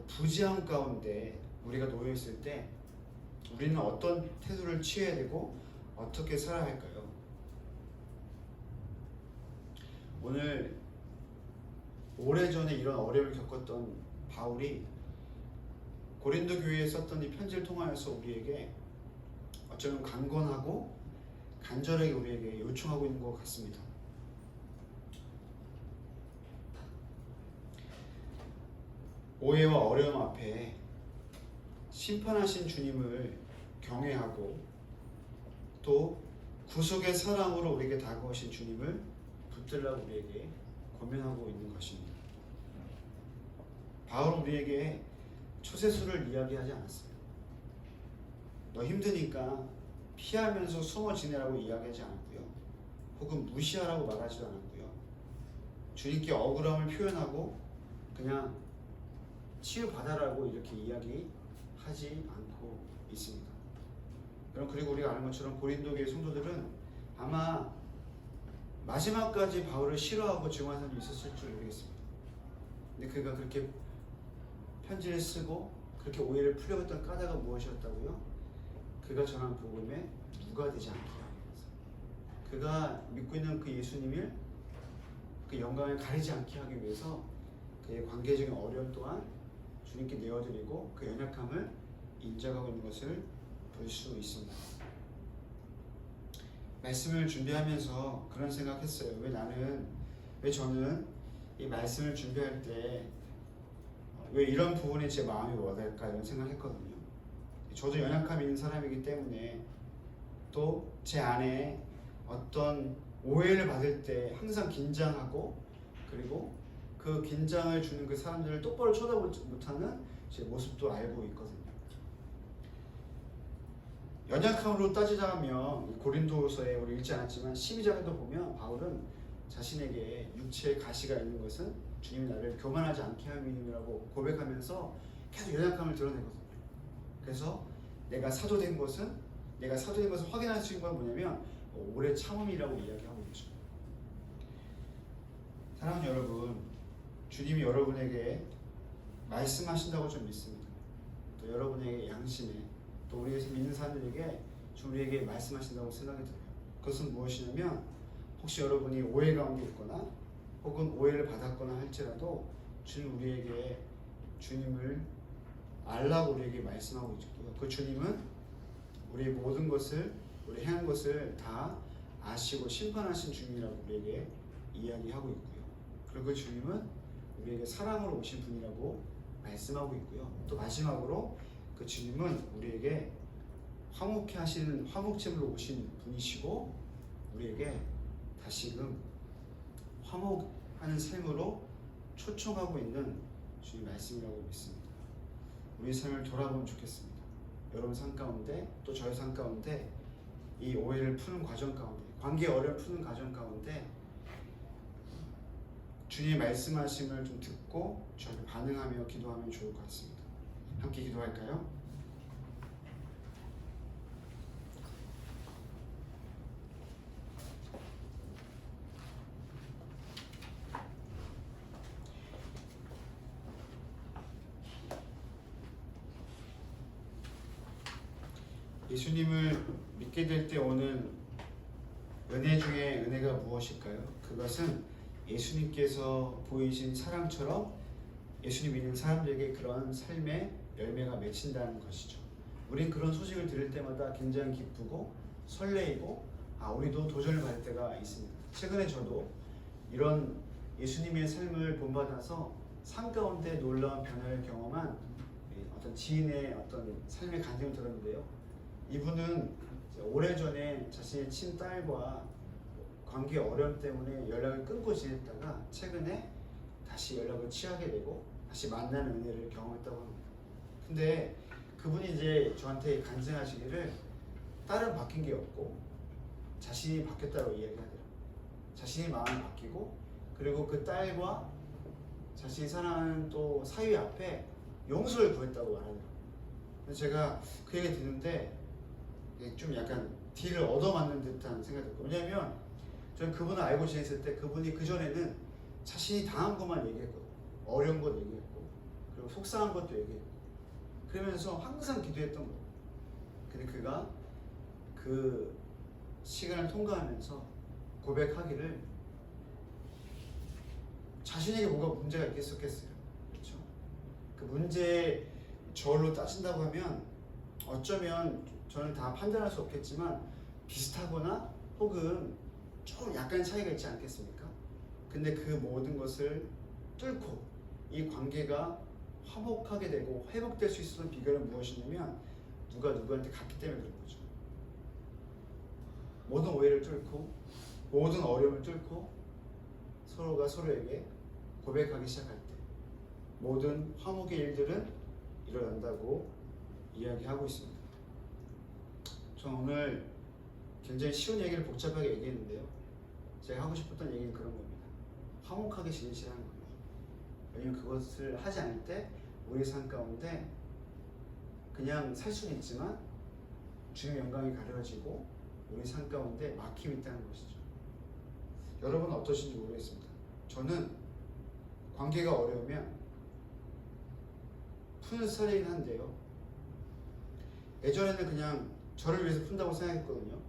부재함 가운데 우리가 놓여 있을 때 우리는 어떤 태도를 취해야 되고 어떻게 살아야 할까요? 오늘 오래전에 이런 어려움을 겪었던 바울이 고린도 교회에 썼던 이 편지를 통하여서 우리에게 어쩌면 강건하고 간절하게 우리에게 요청하고 있는 것 같습니다. 오해와 어려움 앞에 심판하신 주님을 경외하고 또 구속의 사랑으로 우리에게 다가오신 주님을 붙들라고 우리에게 권면하고 있는 것입니다. 바울은 우리에게 초세수를 이야기하지 않았어요. 너 힘드니까 피하면서 숨어 지내라고 이야기하지 않았고요. 혹은 무시하라고 말하지도 않았고요. 주님께 억울함을 표현하고 그냥 치유받아라고 이렇게 이야기하지 않고 있습니다. 여러분, 그리고 우리가 아는 것처럼 고린도 교회 성도들은 아마 마지막까지 바울을 싫어하고 증오한 사람이 있었을 줄 모르겠습니다. 근데 그가 그렇게 편지를 쓰고 그렇게 오해를 풀려고 했던 까닭은 무엇이었다고요? 그가 전한 복음에 누가 되지 않게 하기 위해서, 그가 믿고 있는 그 예수님을 그 영광을 가리지 않게 하기 위해서 그의 관계적인 어려움 또한 주님께 내어드리고 그 연약함을 인정하고 있는 것을 볼 수 있습니다. 말씀을 준비하면서 그런 생각했어요. 왜 저는 이 말씀을 준비할 때 왜 이런 부분에 제 마음이 와닿을까 이런 생각했거든요. 저도 연약함이 있는 사람이기 때문에 또 제 안에 어떤 오해를 받을 때 항상 긴장하고 그리고 그 긴장을 주는 그 사람들을 똑바로 쳐다보지 못하는 제 모습도 알고 있거든요. 연약함으로 따지자면 고린도서에 우리 읽지 않았지만 12장에도 보면 바울은 자신에게 육체의 가시가 있는 것은 주님이 나를 교만하지 않게 함이라고 고백하면서 계속 연약함을 드러내거든요. 그래서 내가 사도된 것을 확인할 수 있는 건 뭐냐면 오래 참음이라고 이야기하고 있죠. 사랑하는 여러분, 주님이 여러분에게 말씀하신다고 좀 믿습니다. 또 여러분에게 양심에 또 우리에서 믿는 사람들에게 우리에게 말씀하신다고 생각이 들어요. 그것은 무엇이냐면 혹시 여러분이 오해 가운데 있거나 혹은 오해를 받았거나 할지라도 주님 우리에게 주님을 알라고 우리에게 말씀하고 있고요. 그 주님은 우리의 모든 것을 우리 행한 것을 다 아시고 심판하신 주님이라고 우리에게 이야기하고 있고요. 그리고 그 주님은 우리에게 사랑으로 오신 분이라고 말씀하고 있고요. 또 마지막으로 그 주님은 우리에게 화목케 하시는 화목제물로 오신 분이시고 우리에게 다시금 화목하는 삶으로 초청하고 있는 주님 말씀이라고 믿습니다. 우리 삶을 돌아보면 좋겠습니다. 여러분 삶 가운데 또 저의 삶 가운데 이 오해를 푸는 과정 가운데 관계 어려움을 푸는 과정 가운데 주님의 말씀하심을 좀 듣고 저를 반응하며 기도하면 좋을 것 같습니다. 함께 기도할까요? 예수님을 믿게 될 때 오는 은혜 중에 은혜가 무엇일까요? 그것은 예수님께서 보이신 사랑처럼 예수님 믿는 사람들에게 그런 삶의 열매가 맺힌다는 것이죠. 우린 그런 소식을 들을 때마다 굉장히 기쁘고 설레이고 우리도 도전을 받을 때가 있습니다. 최근에 저도 이런 예수님의 삶을 본받아서 삶 가운데 놀라운 변화를 경험한 어떤 지인의 어떤 삶의 간증을 들었는데요. 이분은 오래전에 자신의 친딸과 관계 어려움 때문에 연락을 끊고 지냈다가 최근에 다시 연락을 취하게 되고 다시 만나는 은혜를 경험했다고 합니다. 근데 그분이 이제 저한테 간증하시기를 딸은 바뀐 게 없고 자신이 바뀌었다고 이야기하더라고요. 자신이 마음이 바뀌고 그리고 그 딸과 자신이 사랑하는 또 사위 앞에 용서를 구했다고 말하더라고요. 제가 그 얘기 듣는데 좀 약간 딜을 얻어맞는 듯한 생각이 들고 왜냐면 저는 그분을 알고 지냈을 때 그분이 그전에는 자신이 당한 것만 얘기했거든요. 어려운 것 얘기했고 그리고 속상한 것도 얘기했고 그러면서 항상 기도했던 거예요. 근데 그가 그 시간을 통과하면서 고백하기를 자신에게 뭐가 문제가 있겠었겠어요. 그렇죠? 그 문제 저울로 따진다고 하면 어쩌면 저는 다 판단할 수 없겠지만 비슷하거나 혹은 좀 약간 차이가 있지 않겠습니까? 근데 그 모든 것을 뚫고 이 관계가 화목하게 되고 회복될 수 있었던 비결은 무엇이냐면 누가 누구한테 갔기 때문에 그런 거죠. 모든 오해를 뚫고 모든 어려움을 뚫고 서로가 서로에게 고백하기 시작할 때 모든 화목의 일들은 일어난다고 이야기하고 있습니다. 저는 오늘 굉장히 쉬운 얘기를 복잡하게 얘기했는데요. 제가 하고 싶었던 얘기는 그런 겁니다. 화목하게 지내시라는 거예요. 왜냐면 그것을 하지 않을 때 우리 삶 가운데 그냥 살 수는 있지만 주님의 영광이 가려지고 우리 삶 가운데 막힘이 있다는 것이죠. 여러분은 어떠신지 모르겠습니다. 저는 관계가 어려우면 푸는 스타일이긴 한데요. 예전에는 그냥 저를 위해서 푼다고 생각했거든요.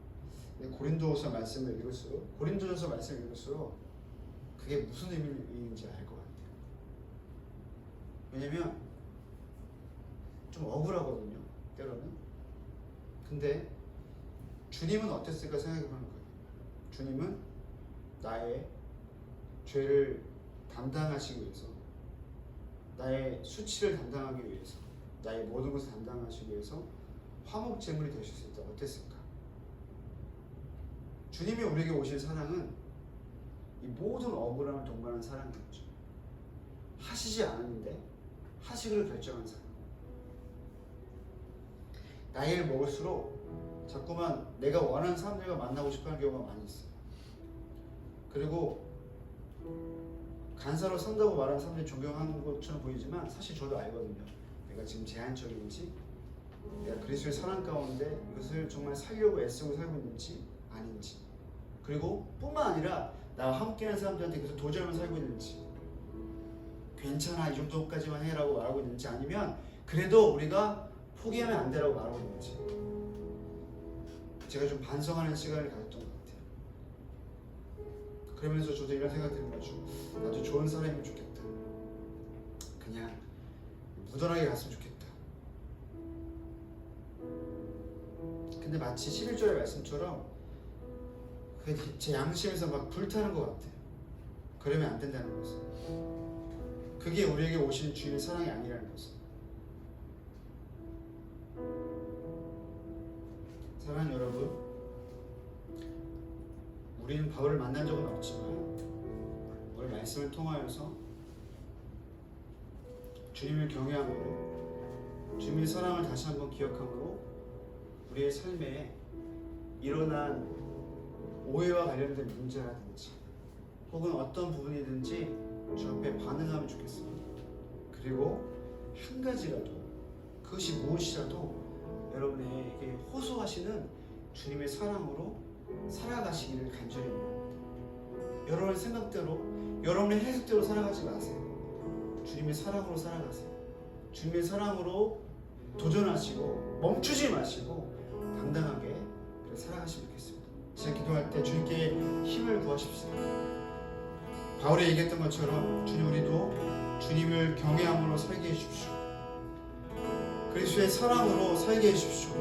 근데 고린도서 말씀을 읽을수록 고린도전서 말씀을 읽을수록 그게 무슨 의미인지 알 것 같아요. 왜냐면 좀 억울하거든요. 때로는. 근데 주님은 어땠을까 생각해보는 거예요. 주님은 나의 죄를 담당하시기 위해서 나의 수치를 담당하기 위해서 나의 모든 것을 담당하시기 위해서 화목제물이 되실 수 있다. 어땠을까? 주님이 우리에게 오신 사랑은 이 모든 억울함을 동반한 사랑이었죠. 하시지 않았는데 하시기로 결정한 사랑. 나이를 먹을수록 자꾸만 내가 원하는 사람들과 만나고 싶어하는 경우가 많이 있어요. 그리고 간사로 산다고 말하는 사람들이 존경하는 것처럼 보이지만 사실 저도 알거든요. 내가 지금 제한적인지, 내가 그리스도의 사랑 가운데 이것을 정말 살려고 애쓰고 살고 있는지 아닌지, 그리고 뿐만 아니라 나와 함께하는 사람들한테 그래서 도전하며 살고 있는지, 괜찮아 이 정도까지만 해라고 말하고 있는지, 아니면 그래도 우리가 포기하면 안 되라고 말하고 있는지, 제가 좀 반성하는 시간을 가졌던 것 같아요. 그러면서 저도 이런 생각이 드는 거죠. 나도 좋은 사람이면 좋겠다. 그냥 무던하게 갔으면 좋겠다. 근데 마치 11절의 말씀처럼 제 양심에서 막 불타는 것 같아요. 그러면 안 된다는 것은, 그게 우리에게 오신 주님의 사랑이 아니라는 것은. 사랑하는 여러분, 우리는 바울을 만난 적은 없지만 오늘 말씀을 통하여서 주님을 경외함으로, 주님의 사랑을 다시 한번 기억함으로 우리의 삶에 일어난 오해와 관련된 문제라든지 혹은 어떤 부분이든지 주 앞에 반응하면 좋겠습니다. 그리고 한 가지라도, 그것이 무엇이라도 여러분에게 호소하시는 주님의 사랑으로 살아가시기를 간절히 원합니다. 여러분의 생각대로, 여러분의 해석대로 살아가지 마세요. 주님의 사랑으로 살아가세요. 주님의 사랑으로 도전하시고 멈추지 마시고 당당하게 살아가시면 좋겠습니다. 진짜 기도할 때 주님께 힘을 구하십시오. 바울이 얘기했던 것처럼 주님, 우리도 주님을 경외함으로 살게 해주십시오. 그리스도의 사랑으로 살게 해주십시오.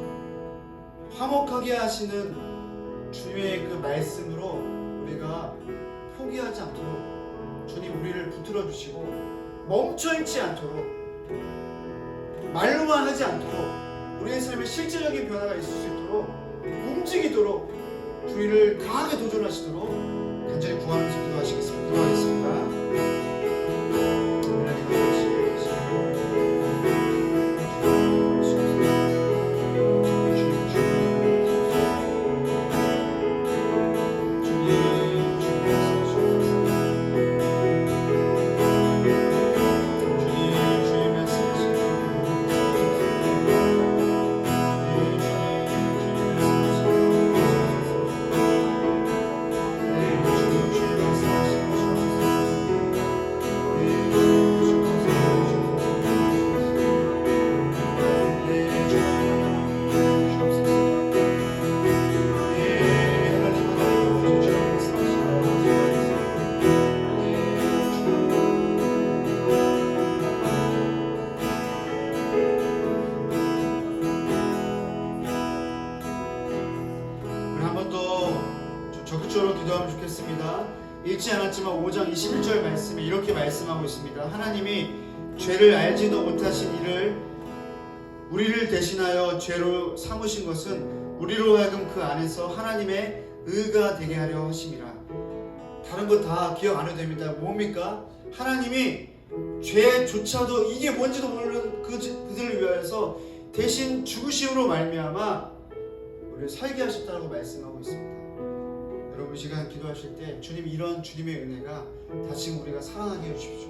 화목하게 하시는 주님의 그 말씀으로 우리가 포기하지 않도록 주님 우리를 붙들어 주시고 멈춰있지 않도록, 말로만 하지 않도록 우리의 삶에 실제적인 변화가 있을 수 있도록 움직이도록 주님을 강하게 도전하시도록 간절히 구하면서 기도하시겠습니다. 기도하겠습니다. 적극적으로 기도하면 좋겠습니다. 읽지 않았지만 5장 21절 말씀에 이렇게 말씀하고 있습니다. 하나님이 죄를 알지도 못하신 이를 우리를 대신하여 죄로 삼으신 것은 우리로 하여금 그 안에서 하나님의 의가 되게 하려 하심이라. 다른 거 다 기억 안 해도 됩니다. 뭡니까? 하나님이 죄조차도 이게 뭔지도 모르는 그들을 위하여서 대신 죽으심으로 말미암아 우리를 살게 하셨다고 말씀하고 있습니다. 여러분, 이 시간 기도하실 때 주님, 이런 주님의 은혜가 다시 우리가 사랑하게 해주십시오.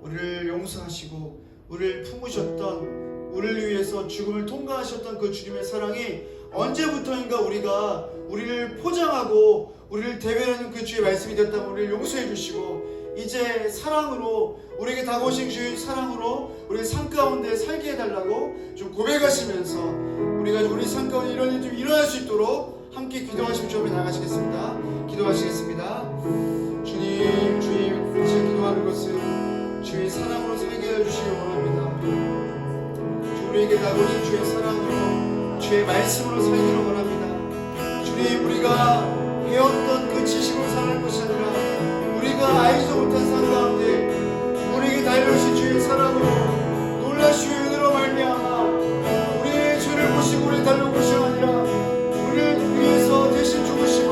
우리를 용서하시고 우리를 품으셨던, 우리를 위해서 죽음을 통과하셨던 그 주님의 사랑이 언제부터인가 우리를 포장하고 우리를 대변하는 그 주의 말씀이 됐다면 우리를 용서해 주시고 이제 사랑으로, 우리에게 다가오신 주의 사랑으로 우리 삶 가운데 살게 해달라고 좀 고백하시면서 우리가 우리 삶 가운데 이런 일이 좀 일어날 수 있도록 함께 기도하시면 좀 나가시겠습니다. 기도하시겠습니다. 주님, 지금 기도하는 것은 주의 사랑으로 살게 해주시기 원합니다. 우리에게 다가오신 주의 사랑으로, 주의 말씀으로 살기를 원합니다. 주님, 우리가 배웠던 그 지식으로 살아갈 것이 아니라 우리가 알지도 못한 삶 가운데 우리에게 달려오신 주의 사랑으로, 놀라시오 은혜로 말미암아 우리의 죄를 보시고 우리 달려온 것이 아니라 우리를 위해서 대신 죽으시고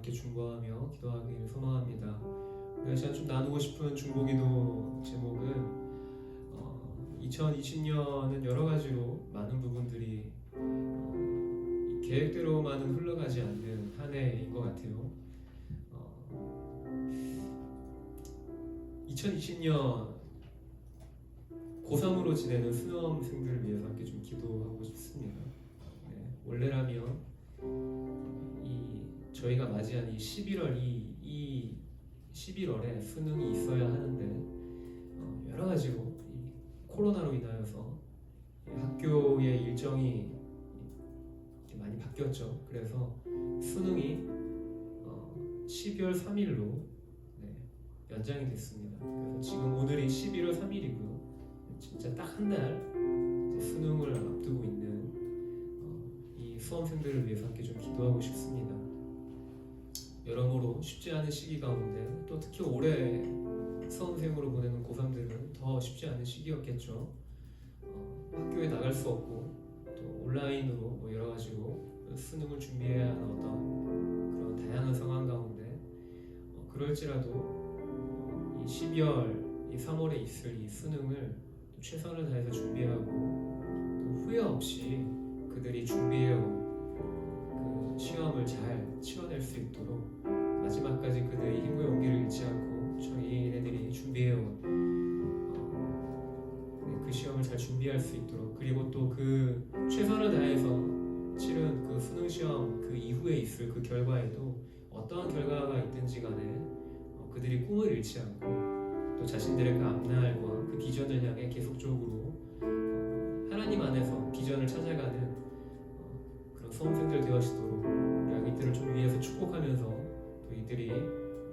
함께 중보하며 기도하기를 소망합니다. 우리가 시간 좀 나누고 싶은 중보기도 제목은 2020년은 여러 가지로 많은 부분들이 계획대로만은 흘러가지 않는 한 해인 것 같아요. 2020년 고3으로 지내는 수험생들을 위해서 함께 좀 기도하고 싶습니다. 네, 원래라면 저희가 맞이한 이 11월 이 11월에 수능이 있어야 하는데 여러 가지로 이 코로나로 인하여서 학교의 일정이 많이 바뀌었죠. 그래서 수능이 12월 3일로 연장이 됐습니다. 그래서 지금 오늘이 11월 3일이고요. 진짜 딱 한 달 수능을 앞두고 있는 이 수험생들을 위해서 함께 좀 기도하고 싶습니다. 여러모로 쉽지 않은 시기 가운데 또 특히 올해 수험생으로 보내는 고3들은 더 쉽지 않은 시기였겠죠. 학교에 나갈 수 없고 또 온라인으로 뭐 여러 가지로 수능을 준비해야 하는 어떤 그런 다양한 상황 가운데 그럴지라도 이 12월, 이 3월에 있을 이 수능을 또 최선을 다해서 준비하고 또 후회 없이 그들이 준비해온 그 시험을 잘 치러낼 수 있도록 마지막까지 그들의 힘과 용기를 잃지 않고 저희네들이 준비해온 그 시험을 잘 준비할 수 있도록, 그리고 또 그 최선을 다해서 치른 그 수능 시험 그 이후에 있을 그 결과에도 어떠한 결과가 있든지 간에 그들이 꿈을 잃지 않고 또 자신들의 그 앞날과 그 비전을 향해 계속적으로 하나님 안에서 비전을 찾아가는 그런 수험생들 되어지도록 우리가 이들을 좀 위해서 축복하면서 또 이들이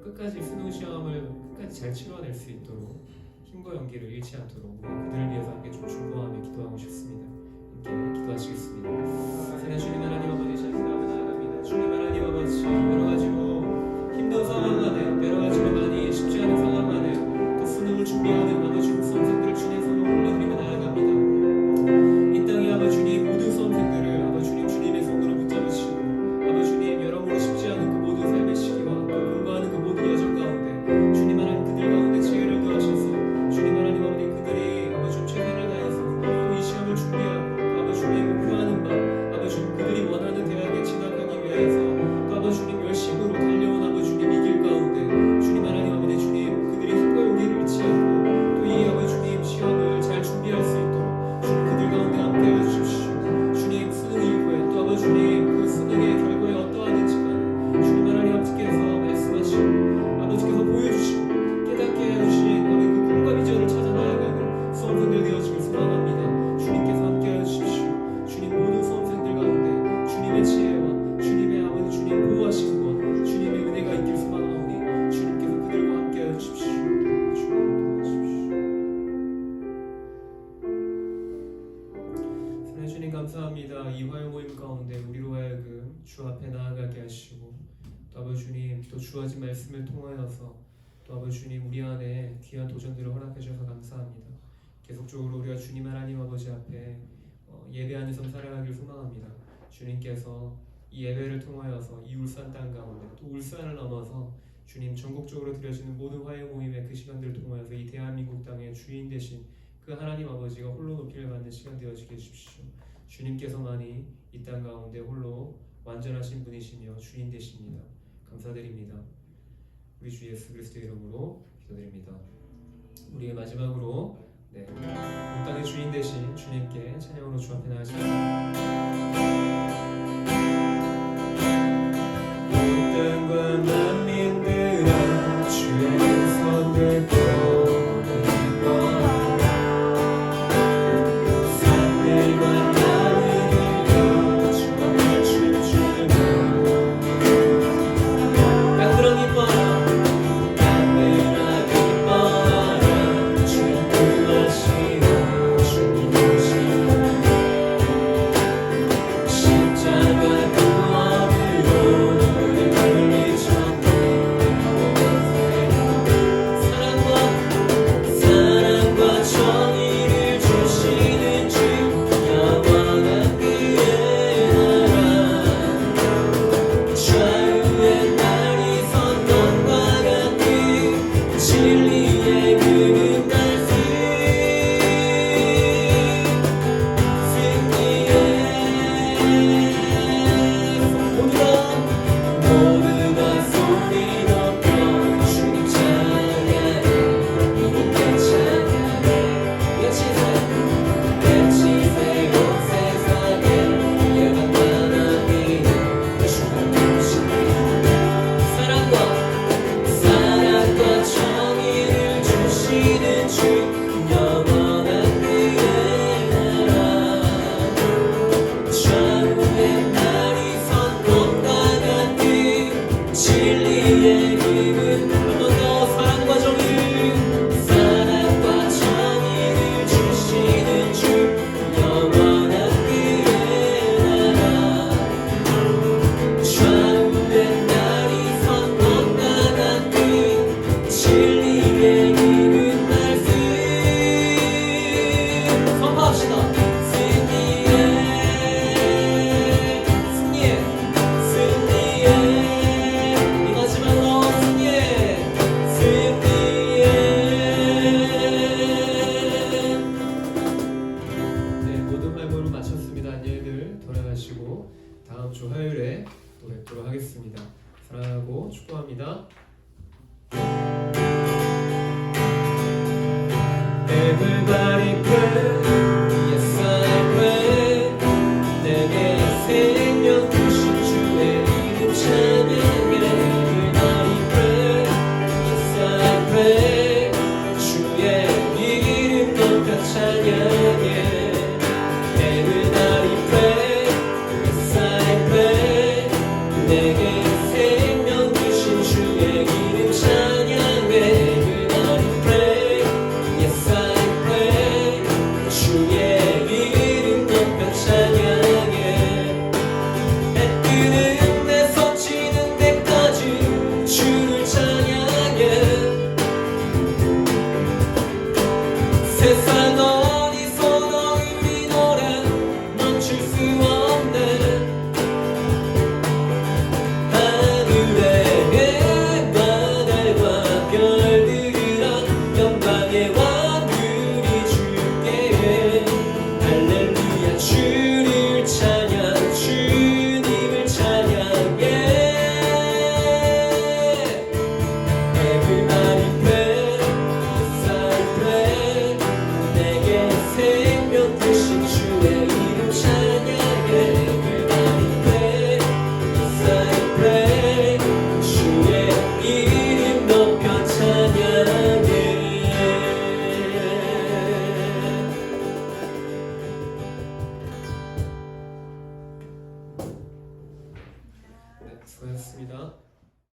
끝까지 수능 시험을 끝까지 잘 치러낼 수 있도록 힘과 용기를 잃지 않도록 그들을 위해서 함께 좀 중보하며 기도하고 싶습니다. 함께 기도하시겠습니다. 사랑하는 주님 하나님 아버지, 잘 나아갑니다. 주님 하나님 아버지, 여러 가지로 힘든 상황 안에, 여러 가지로 많이 쉽지 않은 상황 안에 또 수능을 준비하는 아버지 수험생들을 주님 손으로 올려드리며 나아갑니다. 이 땅에 아버지 주님 모든 수험생들을 아버지 주님 주님의 손으로 붙잡으시고 아버지 주님 여러모로 쉽지 않은 그 모든 삶의 시기와 또 공부하는 그 모든 여정 가운데 주님 하나님 그들 가운데 지혜를 더하셔서 주님 하나님 아버지 그들이 아버지 주 최선을 다해서 또 이 시험을 준비하고 아버지 주님 목표하는 바 아버지 주님 그들이 원하는 대학에 진학하기 위해서 또 아버지 주님 열심으로 달려온 아버지 주님 이 길 가운데 주님 하나님 아버지 주님 그들이 힘과 용기를 잃지 않고 또 이 아버지 주님 시험을 잘 준비할 수 있도록 주님 그들 가운데 함께해 주십시오. 주님 수능 이후에 또 아버지 주님 그 수능의 결과에 어떠하든지 간에 주님 하나님 아버지께서 말씀하시고 아버지께서 보여주시고 깨닫게 해주신 아버지 그 꿈과 비전을 찾아 나아가는 수험생들 되어지길 소망합니다. 주님께서 함께해 주십시오. 주님 모든 수험생들 가운데 주님의 지혜와 주님의 아버지 주님 보호하심과 주님의 은혜가 있길 소망하오니 주님께서 그들과 함께해 주십시오. 주님 도와주십시오. 사랑하는 주님 감사합니다. 이 화요 모임 가운데 우리로 하여금 주 앞에 나아가게 하시고 또 아버지 주님 또 주어진 말씀을 통하여서 또 아버지 주님 우리 안에 귀한 도전들을 허락해 주셔서 감사합니다. 계속적으로 우리가 주님 하나님 아버지 앞에 예배하는 삶 살아가길 소망합니다. 주님께서 이 예배를 통하여서 이 울산 땅 가운데 또 울산을 넘어서 주님 전국적으로 드려지는 모든 화요 모임의 그 시간들을 통하여서 이 대한민국 땅의 주인 되신 그 하나님 아버지가 홀로 높이를 받는 시간 되어지게 해주십시오. 주님께서만이 이 땅 가운데 홀로 완전하신 분이시며 주인 되십니다. 감사드립니다. 우리 주 예수 그리스도의 이름으로 기도드립니다. 우리의 마지막으로 온 땅의 주인 되신 주님께 찬양으로 주 앞에 나가십니다. 온 땅과 만민들아 주의 손을 Everybody